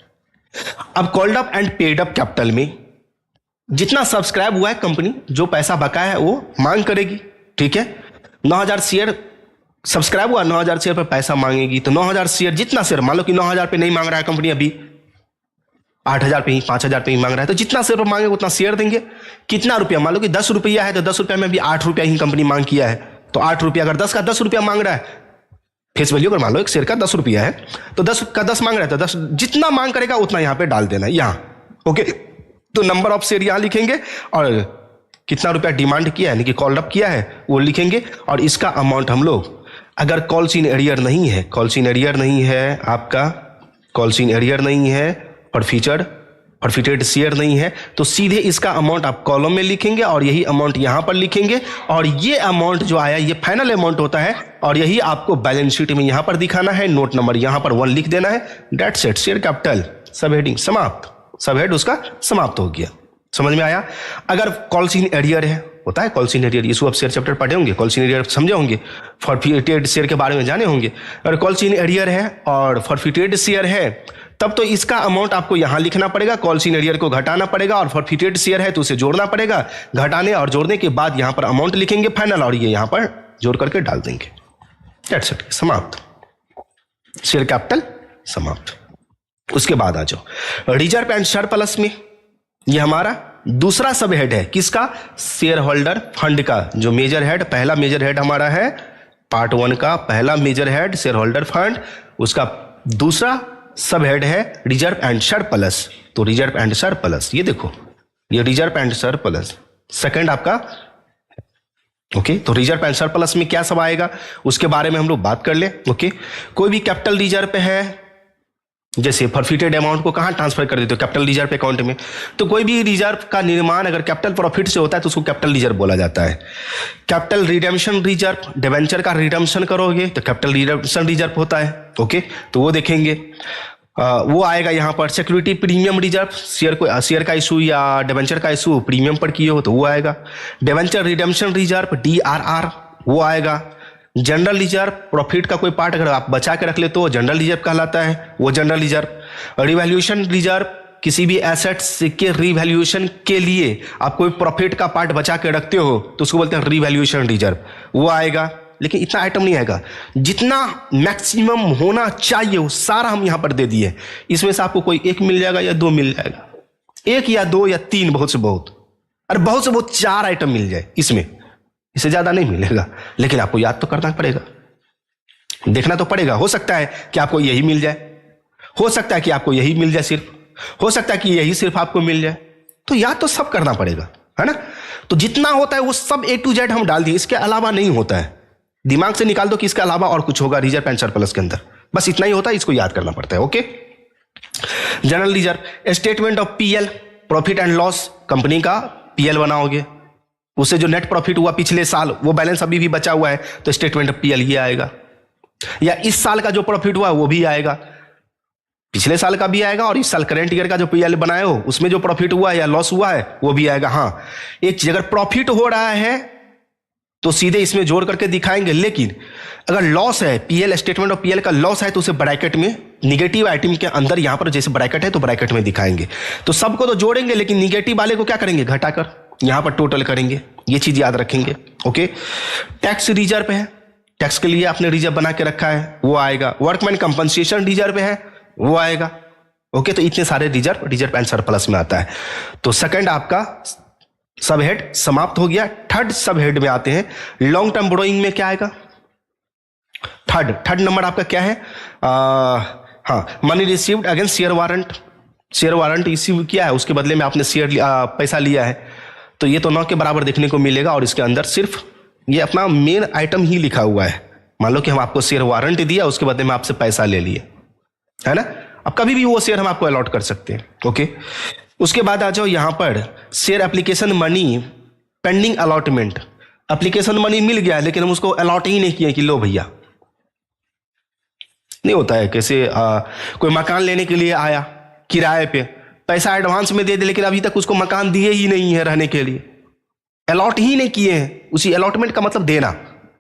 अब called up and paid up capital में जितना सब्सक्राइब हुआ है, कंपनी जो पैसा बकाया है वो मांग करेगी। ठीक है, 9,000 शेयर सब्सक्राइब हुआ, 9,000 शेयर पर पैसा मांगेगी। तो 9,000 शेयर, जितना शेयर, मान लो कि 9,000 पे नहीं मांग रहा है कंपनी, अभी 8,000 पे ही, 5,000 पे ही मांग रहा है, तो जितना शेयर पर मांगेगा उतना शेयर देंगे। कितना रुपया, मान लो कि 10 रुपया है, तो 10 रुपया में भी 8 रुपया ही कंपनी मांग किया है। तो 8 रुपया, अगर 10 का 10 रुपया मांग रहा है, फेस वैल्यू अगर मान लो एक शेयर का 10 रुपया है, तो 10 का 10 मांग रहा है, तो 10 जितना मांग करेगा उतना यहां पे डाल देना है यहां। ओके, तो नंबर ऑफ शेयर यहां लिखेंगे और कितना रुपया डिमांड किया है, यानी कि कॉल्ड अप किया है, वो लिखेंगे। और इसका अमाउंट हम लोग, अगर कॉल्स इन एरियर नहीं है, कॉल्स इन एरियर नहीं है आपका, कॉल्स इन एरियर नहीं है और फॉरफिटेड शेयर नहीं है, तो सीधे इसका अमाउंट आप कॉलम में लिखेंगे और यही अमाउंट यहां पर लिखेंगे। और ये अमाउंट जो आया ये फाइनल अमाउंट होता है और यही आपको बैलेंस शीट में यहां पर दिखाना है। नोट नंबर यहां पर 1 लिख देना है। दैट्स इट, शेयर कैपिटल, सब हेडिंग समाप्त, सब हेड उसका समाप्त हो गया। समझ में आया। अगर कॉल्स इन एरियर है, होता है कॉल्स इन एरियर, इसको आप शेयर चैप्टर पढ़े होंगे, कॉल्स इन एरियर समझे होंगे, फॉरफिटेड शेयर के बारे में जाने होंगे। अगर कॉल्स इन एरियर है और फॉरफिटेड शेयर है, तब तो इसका अमाउंट आपको यहां लिखना पड़ेगा, कॉल्स इन एरियर को घटाना पड़ेगा, और फॉरफिटेड शेयर है तो उसे जोड़ना पड़ेगा। घटाने और जोड़ने के बाद यहां पर अमाउंट लिखेंगे फाइनल और ये यहां पर जोड़ करके डाल देंगे। दैट्स इट, समाप्त, शेयर कैपिटल समाप्त। उसके बाद आ जाओ रिजर्व एंड सरप्लस में। यह हमारा दूसरा सब हेड है, किसका, शेयर होल्डर फंड का। जो मेजर हेड, पहला मेजर हेड हमारा है पार्ट 1 का, पहला major head share holder fund, उसका दूसरा सब हेड है रिजर्व एंड सरप्लस। तो रिजर्व एंड सरप्लस, ये देखो, ये रिजर्व एंड सरप्लस सेकंड आपका। ओके, तो रिजर्व एंड सरप्लस में क्या सब आएगा उसके बारे में हम लोग बात कर ले। ओके, कोई भी कैपिटल रिजर्व है, जैसे फॉरफिटेड अमाउंट को कहां ट्रांसफर कर देते हो, कैपिटल रिजर्व अकाउंट में। तो कोई भी रिजर्व का निर्माण अगर कैपिटल प्रॉफिट से होता है तो उसको कैपिटल रिजर्व बोला जाता है। कैपिटल रिडेम्पशन रिजर्व, डिवेंचर का रिडेम्पशन करोगे तो कैपिटल रिडेम्पशन रिजर्व होता है। ओके, तो वो देखेंगे, वो आएगा यहां पर। सिक्योरिटी प्रीमियम रिजर्व, शेयर का इशू या डिवेंचर का इशू प्रीमियम पर किए हो तो वो आएगा। डिवेंचर रिडेम्पशन रिजर्व, DRR, वो आएगा। जनरल रिजर्व, प्रॉफिट का कोई पार्ट अगर आप बचा के रख ले तो जनरल रिजर्व कहलाता है, वो जनरल रिजर्व। रिवैल्यूएशन रिजर्व, किसी भी एसेट्स के रिवैल्यूएशन के लिए आप कोई प्रॉफिट का पार्ट बचा के रखते हो तो उसको बोलते हैं रिवैल्यूएशन रिजर्व, वो आएगा। लेकिन इतना आइटम नहीं आएगा, जितना मैक्सिमम होना चाहिए वो सारा हम यहां पर दे दिए। इसमें से आपको कोई 1 मिल जाएगा या 2 मिल जाएगा, 1 या 2 या 3, बहुत से बहुत, और बहुत से बहुत 4 आइटम मिल जाए इसमें, इससे ज्यादा नहीं मिलेगा। लेकिन आपको याद तो करना पड़ेगा, देखना तो पड़ेगा। हो सकता है कि आपको यही मिल जाए, हो सकता है कि आपको यही मिल जाए सिर्फ, हो सकता है कि यही सिर्फ आपको मिल जाए, तो याद तो सब करना पड़ेगा, है ना। तो जितना होता है वो सब A to Z हम डाल दिए, इसके अलावा नहीं होता है। दिमाग से निकाल दो कि इसके अलावा और कुछ होगा रिजर्व एंड सरप्लस के अंदर, बस इतना ही होता है, इसको याद करना पड़ता है। Okay, general reserve, statement of PL, profit and loss, company का PL बनाओगे, उससे जो नेट प्रॉफिट हुआ पिछले साल वो बैलेंस अभी भी बचा हुआ है तो स्टेटमेंट ऑफ PL ये आएगा। या इस साल का जो प्रॉफिट हुआ वो भी आएगा, पिछले साल का भी आएगा, और इस साल करंट ईयर का जो PL बनाए हो उसमें जो प्रॉफिट हुआ है या लॉस हुआ है वो भी आएगा। हाँ, एक चीज, अगर प्रॉफिट हो रहा है तो सीधे इसमें जोड़ करके दिखाएंगे, लेकिन अगर लॉस है, PL स्टेटमेंट ऑफ PL का लॉस है तो उसे ब्रैकेट में, निगेटिव आइटम के अंदर यहां पर जैसे ब्रैकेट है तो ब्रैकेट में दिखाएंगे। तो सबको तो जोड़ेंगे लेकिन निगेटिव वाले को क्या करेंगे, घटाकर यहां पर टोटल करेंगे, ये चीज याद रखेंगे। ओके, टैक्स रिजर्व है, टैक्स के लिए आपने रिजर्व बना के रखा है, वो आएगा। वर्कमैन कंपनसेशन रिजर्व है, वो आएगा। ओके, तो इतने सारे रिजर्व एंड सरप्लस में आता है। तो सेकंड आपका सब हेड समाप्त हो गया। थर्ड सब हेड में आते हैं, लॉन्ग टर्म बोरोइंग में क्या आएगा, थर्ड नंबर आपका क्या है, हाँ, money received against share warrant, share warrant issue किया है, उसके बदले में आपने शेयर पैसा लिया है, तो ये तो 9 के बराबर देखने को मिलेगा। और इसके अंदर सिर्फ ये अपना मेन आइटम ही लिखा हुआ है। मान लो कि हम आपको शेयर वारंट दिया, उसके बदले में आपसे पैसा ले लिए, है ना, अब कभी भी वो शेयर हम आपको अलॉट कर सकते हैं। ओके, उसके बाद आ जाओ यहां पर share application money pending allotment. Application money मिल गया लेकिन हम उसको अलॉट ही नहीं किए कि लो भैया, नहीं होता है। कैसे कोई मकान लेने के लिए आया किराए पे, पैसा एडवांस में दे दे लेकिन अभी तक उसको मकान दिए ही नहीं है रहने के लिए, अलॉट ही नहीं किए हैं। उसी अलॉटमेंट का मतलब देना,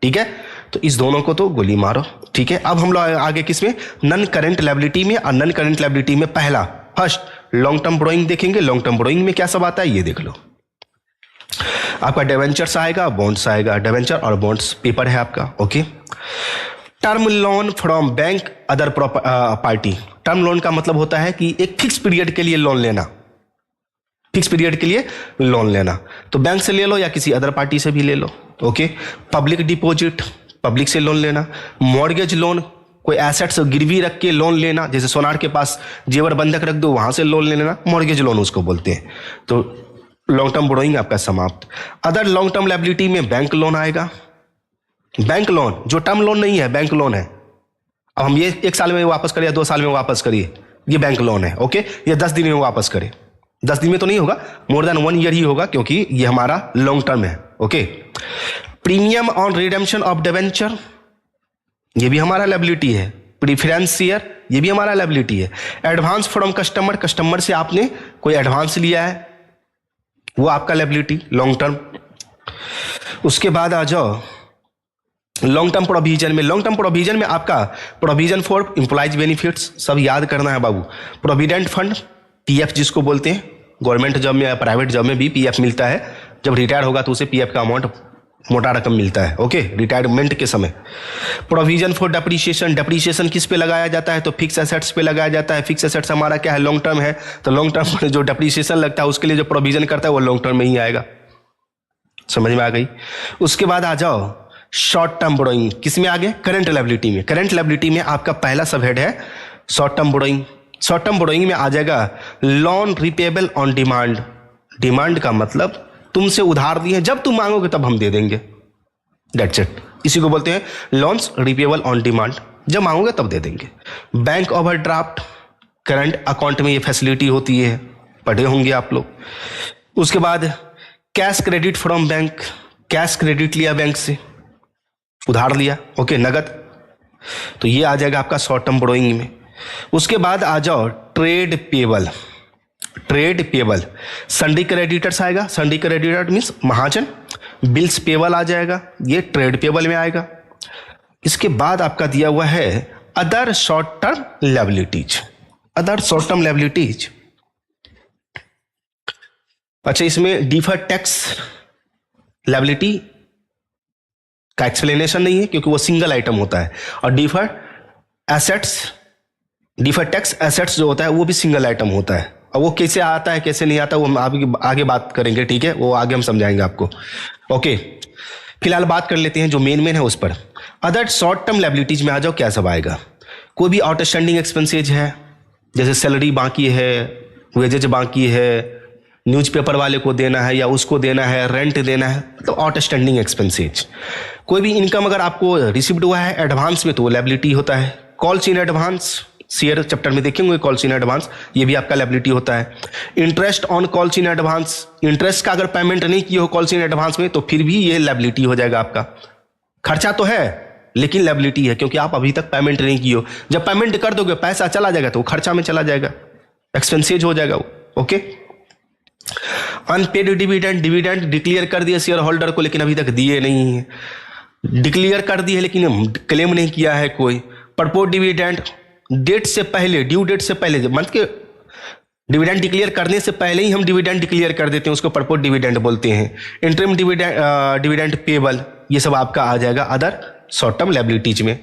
ठीक है। तो इस दोनों को तो गोली मारो, ठीक है। अब हम लोग आगे किसमें, नॉन करंट लायबिलिटी में। और नॉन करंट लायबिलिटी में पहला फर्स्ट लॉन्ग टर्म बोरोइंग देखेंगे। लॉन्ग टर्म बोरोइंग में क्या सब आता है ये देख लो। आपका डिवेंचर्स आएगा, बॉन्ड्स आएगा। डिवेंचर और बॉन्ड्स पेपर है आपका। Okay, term loan from bank other party. Term loan का मतलब होता है कि एक फिक्स पीरियड के लिए लोन लेना, फिक्स पीरियड के लिए लोन लेना। तो बैंक से ले लो या किसी अदर पार्टी से भी ले लो। ओके, पब्लिक डिपॉजिट, पब्लिक से लोन लेना। मॉर्गेज लोन, कोई एसेट्स गिरवी रख के लोन लेना, जैसे सोनार के पास जेवर बंधक रख दो वहां से लोन ले लेना, मॉर्गेज लोन उसको बोलते हैं। तो लॉन्ग टर्म बोरोइंग आपका समाप्त। अदर लॉन्ग टर्म लायबिलिटी में बैंक लोन आएगा। बैंक लोन जो टर्म लोन नहीं है, बैंक लोन है। अब हम ये 1 साल में वापस करिए, 2 साल में वापस करिए, ये बैंक लोन है। ओके, ये 10 दिन में वापस करें, 10 दिन में तो नहीं होगा, मोर देन 1 ईयर ही होगा क्योंकि ये हमारा लॉन्ग टर्म है। Okay, premium on redemption of debenture, ये भी हमारा लायबिलिटी है। प्रीफरेंस शेयर, ये भी हमारा लायबिलिटी है। एडवांस फ्रॉम कस्टमर, कस्टमर से आपने कोई एडवांस लिया है, वो आपका लायबिलिटी लॉन्ग टर्म। उसके बाद आ जाओ लॉन्ग टर्म प्रोविजन में। लॉन्ग टर्म प्रोविजन में आपका प्रोविजन फॉर एम्प्लॉयज बेनिफिट्स, सब याद करना है बाबू। प्रोविडेंट फंड, पीएफ जिसको बोलते हैं, गवर्नमेंट जॉब में या प्राइवेट जॉब में भी पीएफ मिलता है। जब रिटायर होगा तो उसे पीएफ का अमाउंट मोटा रकम मिलता है। ओके, रिटायरमेंट के समय। प्रोविजन फॉर डेप्रीशिएशन, डेप्रीशिएशन किस पे लगाया जाता है, तो फिक्स एसेट्स पे लगाया जाता है। फिक्स एसेट्स हमारा क्या है, लॉन्ग टर्म है। तो लॉन्ग टर्म में जो डेप्रीशिएशन लगता है उसके लिए जो प्रोविजन करता है वो लॉन्ग टर्म में ही आएगा। समझ में आ गई। उसके बाद आ जाओ शॉर्ट टर्म बोरोइंग, किसमें आगे, करंट लायबिलिटी में। करंट लायबिलिटी में आपका पहला सब हेड है short term borrowing. Short term borrowing में आ जाएगा loan repayable on demand. Demand का मतलब तुमसे उधार दिए, जब तुम मांगोगे तब हम दे देंगे, दैट्स इट। इसी को बोलते हैं लोन्स रिपेबल ऑन डिमांड, जब मांगोगे तब दे देंगे। बैंक ओवरड्राफ्ट, करंट अकाउंट में ये फैसिलिटी होती है, पढ़े होंगे आप लोग। उसके बाद cash credit from bank, cash credit लिया बैंक से, उधार लिया, ओके, नगद, तो ये आ जाएगा आपका शॉर्ट टर्म बोरोइंग में। उसके बाद आ जाओ trade payable. Trade payable sundry creditors आएगा, संडी क्रेडिटर मीन्स महाजन। बिल्स पेबल आ जाएगा, ये ट्रेड पेबल में आएगा। इसके बाद आपका दिया हुआ है other short term liabilities. Other short term liabilities, अच्छा, इसमें डिफर्ड टैक्स लायबिलिटी का एक्सप्लेनेशन नहीं है क्योंकि वो सिंगल आइटम होता है। और deferred assets, deferred tax assets जो होता है वो भी सिंगल आइटम होता है। और वो कैसे आता है कैसे नहीं आता वो हम आगे बात करेंगे, ठीक है, वो आगे हम समझाएंगे आपको। ओके, फिलहाल बात कर लेते हैं जो मेन है उस पर। अदर शॉर्ट टर्म लायबिलिटीज में आ जाओ, क्या सब आएगा। कोई भी आउटस्टैंडिंग एक्सपेंसेज है, जैसे सैलरी बाकी है, वेजेज बाकी है, न्यूज़पेपर वाले को देना है या उसको देना है, रेंट देना है, तो आउटस्टैंडिंग एक्सपेंसेज। कोई भी इनकम अगर आपको रिसीव्ड हुआ है एडवांस में तो वो लायबिलिटी होता है। Calls in advance, share chapter में देखेंगे कॉल्स इन एडवांस, ये भी आपका लायबिलिटी होता है। Interest on calls in advance, interest का अगर पेमेंट नहीं किए हो कॉल्स इन एडवांस में तो फिर भी ये लायबिलिटी हो जाएगा आपका। खर्चा तो है लेकिन लायबिलिटी है क्योंकि आप अभी तक पेमेंट नहीं किए हो। जब पेमेंट कर दोगे पैसा चला जाएगा तो वो खर्चा में चला जाएगा, एक्सपेंसेज हो जाएगा वो। Okay, unpaid dividend, dividend declare कर दिए शेयर होल्डर को लेकिन अभी तक दिए नहीं है। डिक्लेयर कर दिए लेकिन क्लेम नहीं किया है कोई। प्रपोज डिविडेंड, डेट से पहले, ड्यू डेट से पहले, मंथ के डिविडेंड डिक्लेयर करने से पहले ही हम डिविडेंड डिक्लेयर कर देते हैं, उसको प्रपोज डिविडेंड बोलते हैं। इंटरिम डिविडेंड पेबल, ये सब आपका आ जाएगा अदर शॉर्ट टर्म लायबिलिटीज में।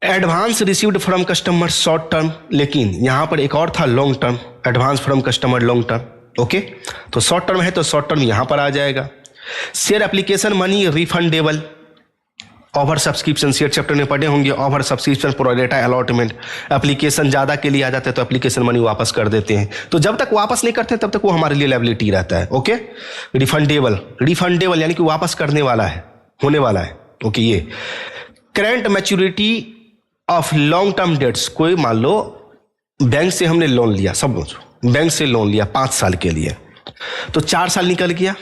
Advance received from customer short term, लेकिन यहां पर एक और था long term, advance from customer long term. Okay, तो शॉर्ट टर्म है तो शॉर्ट टर्म यहां पर आ जाएगा। Share application money refundable, over subscription, share chapter में पढ़े होंगे, ओवर सब्सक्रिप्शन प्रो रेटा अलॉटमेंट, एप्लीकेशन ज़्यादा के लिए आ जाते हैं तो एप्लीकेशन मनी वापस कर देते हैं, तो जब तक वापस नहीं करते तब तक वो हमारे लिए लायबिलिटी रहता है। ओके, रिफंडेबल, रिफंडेबल यानी कि वापस करने वाला है, होने वाला है। ओके, ये current maturity of long term debts, कोई मान लो बैंक से हमने लोन लिया, सब बैंक से लोन लिया 5 साल के लिए, तो 4 साल निकल गया,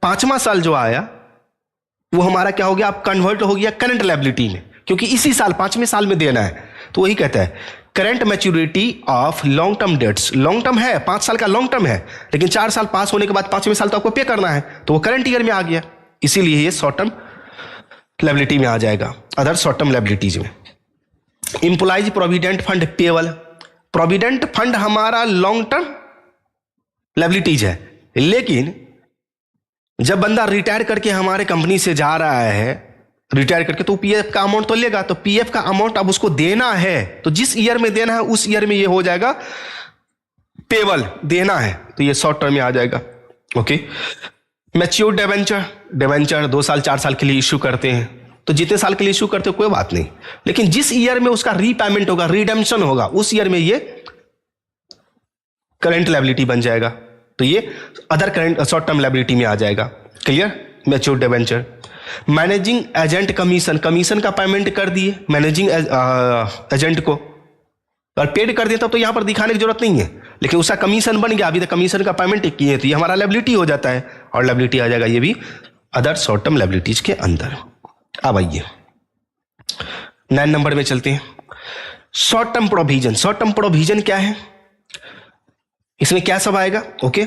5वां साल जो आया वो हमारा क्या हो गया, अब कन्वर्ट हो गया करंट लायबिलिटी में, क्योंकि इसी साल 5वें साल में देना है। तो वही कहता है current maturity of long term debts, long term है, 5 साल का लॉन्ग टर्म है, लेकिन 4 साल पास होने के बाद 5वें साल तो आपको पे करना है, तो वो करंट ईयर में आ गया, इसीलिए ये शॉर्ट टर्म लायबिलिटी में आ जाएगा, अदर शॉर्ट टर्म लायबिलिटीज में। Employees provident fund payable, provident fund हमारा लॉन्ग टर्म लायबिलिटीज है, लेकिन जब बंदा रिटायर करके हमारे कंपनी से जा रहा है, रिटायर करके, तो पीएफ का अमाउंट तो लेगा, तो पीएफ का अमाउंट अब उसको देना है, तो जिस ईयर में देना है उस ईयर में ये हो जाएगा पेबल, देना है, तो ये शॉर्ट टर्म में आ जाएगा। ओके। मैच्योर्ड डिबेंचर, डिबेंचर 2 साल 4 साल के लिए इश्यू करते हैं, तो जितने साल के लिए इश्यू करते हो कोई बात नहीं, लेकिन जिस ईयर में उसका रीपेमेंट होगा, रिडेम्पशन होगा, उस ईयर में ये करंट लायबिलिटी बन जाएगा, तो ये other current short term liability में आ जाएगा। Clear. Matured debenture. Managing agent commission, commission का पेमेंट कर दिए मैनेजिंग एजेंट को और पेड कर देता तो यहां पर दिखाने की जरूरत नहीं है, लेकिन उसका कमीशन बन गया, अभी तक कमीशन का पेमेंट किए, तो ये हमारा लायबिलिटी हो जाता है, और लायबिलिटी आ जाएगा ये भी अदर शॉर्ट टर्म लायबिलिटीज के अंदर। अब आइए 9 नंबर में चलते हैं। Short term provision. Short term provision क्या है, इसमें क्या सब आएगा? Okay.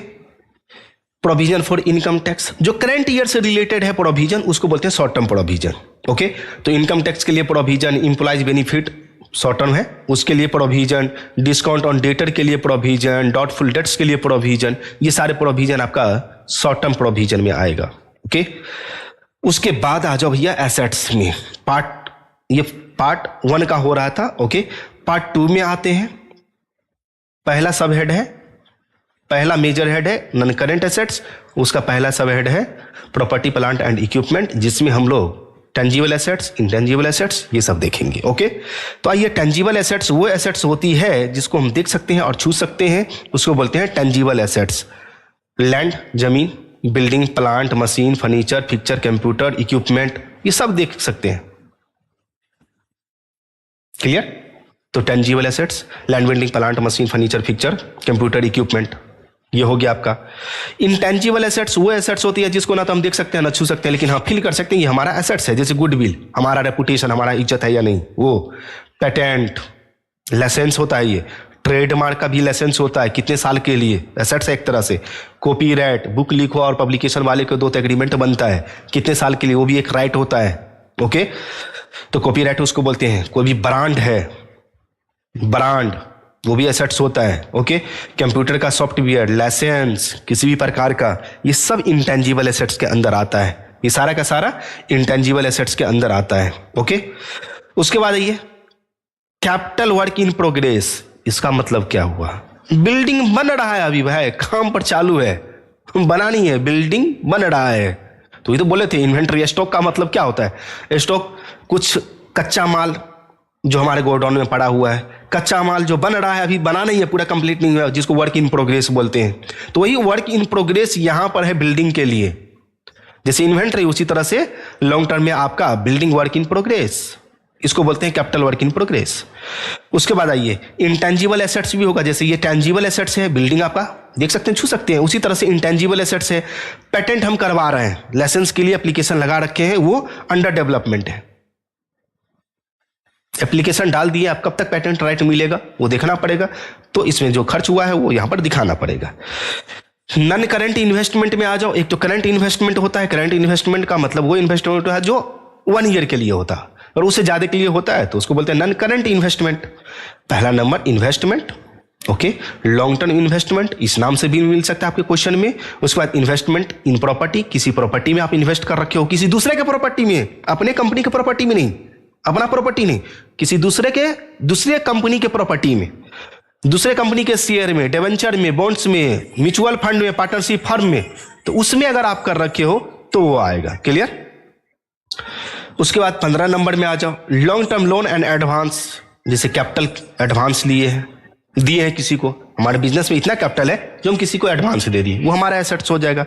Provision for income tax, जो करंट ईयर से रिलेटेड है प्रोविजन, उसको बोलते हैं शॉर्ट टर्म प्रोविजन। ओके। तो इनकम टैक्स के लिए provision, employees benefit short term है, उसके लिए प्रोविजन, डिस्काउंट ऑन डेटर के लिए प्रोविजन, डाउटफुल डेट्स के लिए प्रोविजन, ये सारे प्रोविजन आपका शॉर्ट टर्म प्रोविजन में आएगा। ओके। उसके बाद आ जाओ भैया एसेट्स में। ये पार्ट 1 का हो रहा था। ओके। पार्ट 2 में आते हैं। पहला सब हेड है, पहला मेजर हेड है नॉन करेंट एसेट्स, उसका पहला सब हेड है प्रॉपर्टी प्लांट एंड इक्विपमेंट, जिसमें हम लोग टेंजिबल एसेट्स, इंटेंजिबल एसेट्स ये सब देखेंगे। ओके। तो आइए, टेंजिबल एसेट्स वो एसेट्स होती है जिसको हम देख सकते हैं और छू सकते हैं, उसको बोलते हैं टेंजिबल एसेट्स। लैंड, जमीन, building, plant, machine, furniture, picture, computer, equipment, ये सब देख सकते हैं। क्लियर। तो tangible assets, land, building, plant, machine, furniture, picture, computer, equipment, ये हो गया आपका। इंटेंजिबल एसेट्स वो एसेट्स होती है जिसको ना तो हम देख सकते हैं ना छू सकते हैं, लेकिन हाँ फील कर सकते हैं ये हमारा एसेट्स है, जैसे गुडविल, हमारा रेपुटेशन, हमारा इज्जत है या नहीं, वो पेटेंट, लाइसेंस होता है, ये ट्रेडमार्क का भी लाइसेंस होता है, कितने साल के लिए, एसेट्स है एक तरह से। कॉपीराइट, बुक लीक हुआ और पब्लिकेशन वाले को 2 एग्रीमेंट बनता है, कितने साल के लिए, वो भी एक राइट होता है। ओके। तो कॉपीराइट उसको बोलते हैं। कोई भी ब्रांड है, ब्रांड, वो भी एसेट्स होता है। ओके। कंप्यूटर का सॉफ्टवेयर, लाइसेंस किसी भी प्रकार का, ये सब इंटेंजिबल एसेट्स के अंदर आता है, ये सारा का सारा इंटेंजिबल एसेट्स के अंदर आता है। ओके। उसके बाद आइए कैपिटल वर्क इन प्रोग्रेस। इसका मतलब क्या हुआ? बिल्डिंग बन रहा है अभी भाई, काम पर चालू है, बनानी है, बिल्डिंग बन रहा है। तो ये तो बोले थे इन्वेंटरी। स्टॉक का मतलब क्या होता है? स्टॉक कुछ कच्चा माल जो हमारे गोडाउन में पड़ा हुआ है, कच्चा माल जो बन रहा है, अभी बना नहीं है, पूरा कंप्लीट नहीं हुआ, जिसको वर्क इन प्रोग्रेस बोलते हैं। तो वही वर्क इन प्रोग्रेस यहां पर है बिल्डिंग के लिए, जैसे इन्वेंटरी, उसी तरह से लॉन्ग टर्म में आपका बिल्डिंग वर्क इन प्रोग्रेस, इसको बोलते हैं कैपिटल वर्क इन प्रोग्रेस। उसके बाद आइए इंटेंजिबल एसेट्स भी होगा, जैसे ये टेंजिबल एसेट्स है, बिल्डिंग आपका देख सकते हैं, छू सकते हैं, उसी तरह से इंटेंजिबल एसेट्स है। पेटेंट हम करवा रहे हैं, लाइसेंस के लिए एप्लीकेशन लगा रखे हैं, वो अंडर डेवलपमेंट है, एप्लीकेशन डाल दिए, आप कब तक पेटेंट राइट मिलेगा वो देखना पड़ेगा, तो इसमें जो खर्च हुआ है वो यहां पर दिखाना पड़ेगा। नॉन करंट इन्वेस्टमेंट में आ जाओ। एक तो करंट इन्वेस्टमेंट होता है, करंट इन्वेस्टमेंट का मतलब वो इन्वेस्टमेंट है जो 1 ईयर के लिए होता है और उससे ज्यादा के लिए होता है, तो उसको बोलते हैं नॉन करंट इन्वेस्टमेंट। पहला number investment. Okay. Long term investment इस नाम से भी मिल सकता है आपके क्वेश्चन में। उसके बाद इन्वेस्टमेंट इन प्रॉपर्टी, किसी प्रॉपर्टी में आप इन्वेस्ट कर रखे हो, किसी दूसरे के प्रॉपर्टी में, अपने कंपनी के प्रॉपर्टी में नहीं, अपना प्रॉपर्टी नहीं, किसी दूसरे कंपनी के प्रॉपर्टी में, दूसरे कंपनी के शेयर में, डिवेंचर में, बॉन्ड्स में, म्यूचुअल फंड में, पार्टनरशिप फर्म में, तो उसमें अगर आप कर रखे हो तो वो आएगा। क्लियर। उसके बाद 15 नंबर में आ जाओ, long term loan and advance, जैसे कैपिटल एडवांस दिए हैं किसी को, हमारे बिजनेस में इतना कैपिटल है जो हम किसी को एडवांस दे दिए, वो हमारा एसेट्स हो जाएगा।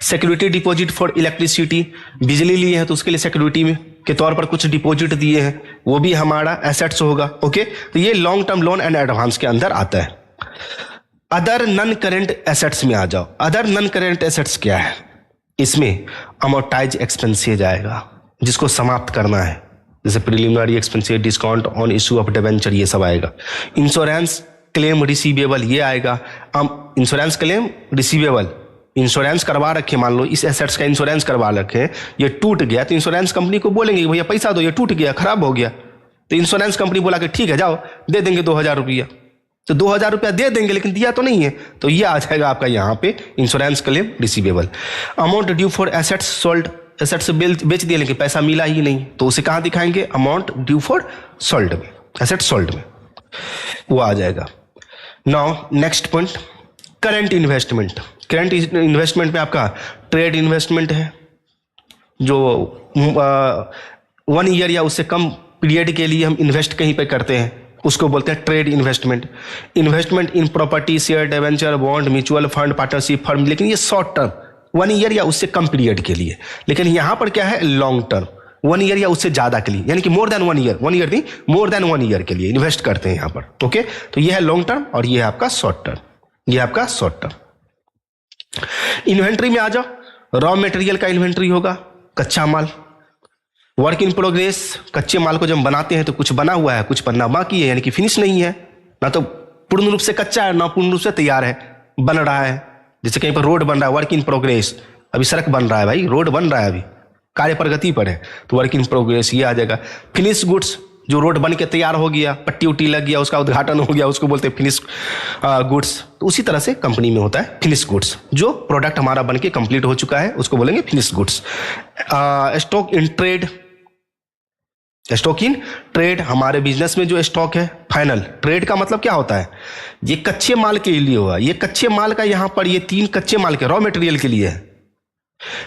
सिक्योरिटी डिपॉजिट फॉर इलेक्ट्रिसिटी, बिजली लिए है तो उसके लिए सिक्योरिटी में के तौर पर कुछ डिपॉजिट दिए हैं, वो भी हमारा एसेट्स होगा। ओके, तो ये long term loan and advance के अंदर आता है। अदर नॉन करेंट एसेट्स में आ जाओ। अदर नॉन करेंट एसेट्स क्या है? इसमें अमोर्टाइज एक्सपेंसेज आएगा, जिसको समाप्त करना है, जैसे preliminary expenses, discount on issue of debenture, ये सब आएगा। इंश्योरेंस क्लेम रिसीवेबल ये आएगा। इंश्योरेंस क्लेम रिसीवेबल, इंश्योरेंस करवा रखे, मान लो इस एसेट्स का इंश्योरेंस करवा रखे, ये टूट गया तो इंश्योरेंस कंपनी को बोलेंगे भैया पैसा दो, ये टूट गया, खराब हो गया। तो इंश्योरेंस कंपनी बोला कि ठीक है जाओ दे देंगे 2000 रुपया, तो 2000 रुपया दे देंगे, लेकिन दिया तो नहीं है, तो ये आ जाएगा आपका यहाँ पे insurance claim receivable. Amount due for assets sold, assets बेच दिए लेकिन पैसा मिला ही नहीं, तो उसे कहाँ दिखाएंगे? अमाउंट ड्यू फॉर सोल्ड में, एसेट सोल्ड में, वो आ जाएगा। Now next point, current investment. Current investment में आपका ट्रेड इन्वेस्टमेंट है, जो 1 ईयर या उससे कम पीरियड के लिए हम इन्वेस्ट कहीं पे करते हैं, उसको बोलते हैं trade investment. Investment in property, share, debenture, bond, mutual fund, partnership firm, लेकिन ये शॉर्ट टर्म 1 ईयर या उससे कम पीरियड के लिए। लेकिन यहां पर क्या है? लॉन्ग टर्म 1 ईयर या उससे ज्यादा के लिए, यानी कि मोर देन 1 ईयर, 1 ईयर नहीं मोर देन 1 ईयर के लिए इन्वेस्ट करते हैं यहां पर। ओके, तो ये है लॉन्ग टर्म और ये है आपका शॉर्ट टर्म, ये आपका शॉर्ट टर्म। इन्वेंट्री में आ जाओ। रॉ मटेरियल का इन्वेंट्री होगा, कच्चा माल। वर्क इन प्रोग्रेस, कच्चे माल को जब बनाते हैं तो कुछ बना हुआ है, कुछ बनना बाकी है, यानी कि फिनिश नहीं है, ना तो पूर्ण रूप से कच्चा है ना पूर्ण रूप से तैयार है, बन रहा है। जैसे कहीं पर रोड बन रहा है, वर्क इन प्रोग्रेस, अभी सड़क बन रहा है भाई, रोड बन रहा है, अभी कार्य प्रगति पर है, तो वर्क इन प्रोग्रेस ये आ जाएगा। फिनिश गुड्स, जो रोड बन के तैयार हो गया, पट्टी उट्टी लग गया, उसका उद्घाटन हो गया, उसको बोलते हैं फिनिश गुड्स। तो उसी तरह से कंपनी में होता है फिनिश गुड्स, जो प्रोडक्ट हमारा बन के कंप्लीट हो चुका है उसको बोलेंगे finish goods. Stock in trade, stock in trade, हमारे बिजनेस में जो स्टॉक है फाइनल, ट्रेड का मतलब क्या होता है? ये कच्चे माल के लिए हुआ, ये कच्चे माल का यहां पर ये 3 कच्चे माल के रॉ मटेरियल के लिए है।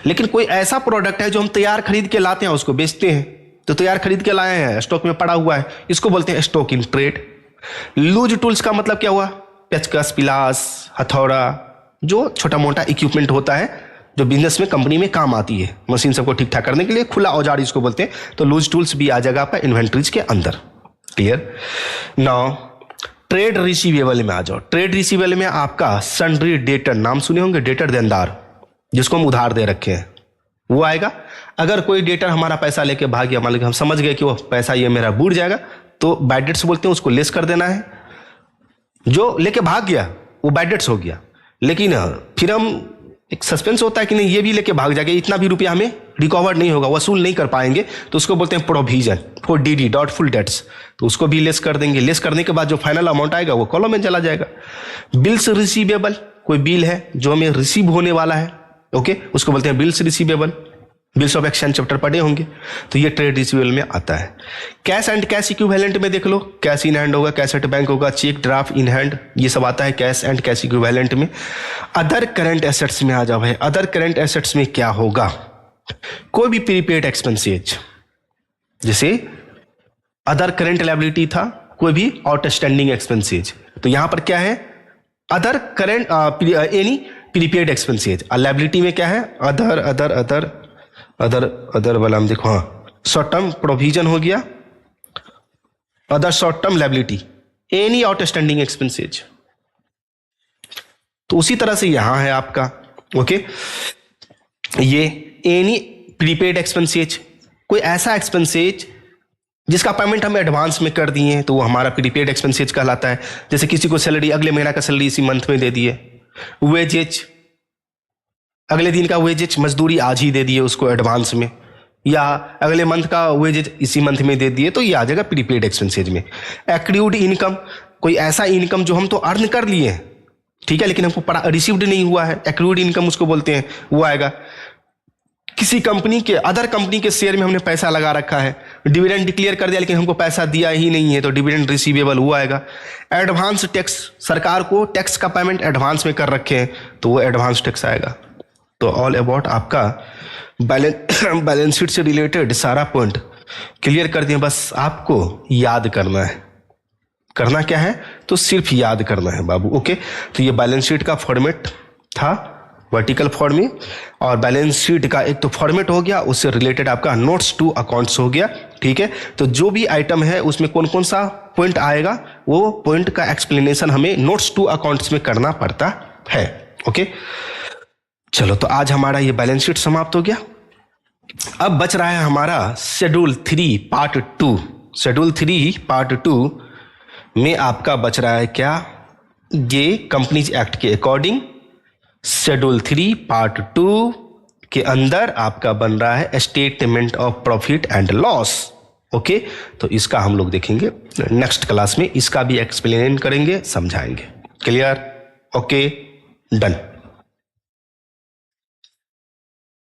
लेकिन कोई ऐसा प्रोडक्ट है जो हम तैयार खरीद के लाते हैं, उसको बेचते हैं, तो तैयार खरीद के लाए हैं, स्टॉक में पड़ा हुआ है, इसको बोलते हैं stock in trade. Loose tools का मतलब क्या हुआ? पेचकस, पिलास, हथौड़ा, जो छोटा मोटा इक्विपमेंट होता है जो बिजनेस में कंपनी में काम आती है, मशीन सबको ठीक ठाक करने के लिए, खुला औजार इसको बोलते हैं, तो लूज टूल्स भी आ जाएगा आपका इन्वेंट्रीज के अंदर। क्लियर? नाउ ट्रेड रिसीवेबल में आ जाओ। ट्रेड रिसीवेबल में आपका सन्ड्री डेटर, नाम सुने होंगे, डेटर देनदार, जिसको हम उधार दे रखे हैं, वो आएगा। अगर कोई डेटर हमारा पैसा लेके भाग गया, मान लीजिए हम समझ गए कि वो पैसा ये मेरा बूढ़ जाएगा, तो बैड डेट्स बोलते हैं, उसको लेस कर देना है। जो लेके भाग गया वो बैड डेट्स हो गया, लेकिन फिर हम एक सस्पेंस होता है कि नहीं ये भी लेके भाग जाएगा, इतना भी रुपया हमें रिकवर नहीं होगा, वसूल नहीं कर पाएंगे, तो उसको बोलते हैं provision for DD doubtful dates, तो उसको भी लेस कर देंगे। लेस करने के बाद जो फाइनल अमाउंट आएगा वो कॉलम में चला जाएगा। बिल्स रिसीवेबल, कोई बिल है जो हमें रिसीव होने वाला है, ओके, उसको बोलते हैं bills receivable. Bills of exchange chapter पढ़े होंगे, तो ये ट्रेड रिसीवेबल में आता है। कैश एंड कैश इक्विवेलेंट में देख लो, कैश इन हैंड होगा, कैश एट बैंक होगा, चेक ड्राफ्ट इन हैंड, ये सब आता है कैश एंड कैश इक्विवेलेंट में। अदर करंट एसेट्स में आ जाओ भाई। अदर करंट एसेट्स में क्या होगा? कोई भी प्रीपेड एक्सपेंसेज, जैसे अदर करंट लायबिलिटी था, कोई भी आउटस्टैंडिंग एक्सपेंसेज, तो यहां पर क्या है? Other current any prepaid expenses. Liability में क्या है? Other other other other other वाला हम देखो, हाँ, शॉर्ट टर्म प्रोविजन हो गया, other short term liability, any outstanding expenses. तो उसी तरह से यहां है आपका, ओके, ये एनी प्रीपेड एक्सपेंसेज, कोई ऐसा एक्सपेंसेज जिसका पेमेंट हम एडवांस में कर दिए हैं, तो वो हमारा प्रीपेड एक्सपेंसेज कहलाता है। जैसे किसी को सैलरी अगले महीना का सैलरी इसी मंथ में दे दिए, वेजेज अगले दिन का वेजेज मजदूरी आज ही दे दिए उसको एडवांस में, या अगले मंथ का वेजेज इसी मंथ में दे दिए, तो ये आ जाएगा प्रीपेड एक्सपेंसेज में। एक्रूड इनकम, कोई ऐसा इनकम जो हम तो अर्न कर लिए हैं, ठीक है, लेकिन हमको रिसीव्ड नहीं हुआ है, एक्रूड इनकम उसको बोलते हैं, वो आएगा। किसी कंपनी के, अदर कंपनी के शेयर में हमने पैसा लगा रखा है, डिविडेंड डिक्लेयर कर दिया लेकिन हमको पैसा दिया ही नहीं है, तो डिविडेंड रिसीवेबल वो आएगा। एडवांस टैक्स, सरकार को टैक्स का पेमेंट एडवांस में कर रखे हैं, तो वो एडवांस टैक्स आएगा। तो ऑल अबाउट आपका बैलेंस शीट से रिलेटेड सारा पॉइंट क्लियर कर दिए, बस आपको याद करना है। करना क्या है? तो सिर्फ याद करना है बाबू, ओके। तो ये बैलेंस शीट का फॉर्मेट था, वर्टिकल फॉर्म में, और बैलेंस शीट का एक तो फॉर्मेट हो गया, उससे रिलेटेड आपका नोट्स टू अकाउंट्स हो गया। ठीक है, तो जो भी आइटम है उसमें कौन कौन सा पॉइंट आएगा, वो पॉइंट का एक्सप्लेनेशन हमें नोट्स टू अकाउंट्स में करना पड़ता है। ओके, चलो तो आज हमारा ये बैलेंस शीट समाप्त हो गया। अब बच रहा है हमारा शेड्यूल 3 पार्ट 2। शेड्यूल 3 पार्ट 2 में आपका बच रहा है क्या, ये कंपनीज एक्ट के अकॉर्डिंग शेड्यूल 3 पार्ट 2 के अंदर आपका बन रहा है statement of profit and loss. Okay, तो इसका हम लोग देखेंगे नेक्स्ट क्लास में, इसका भी एक्सप्लेन करेंगे, समझाएंगे। क्लियर? Okay, done.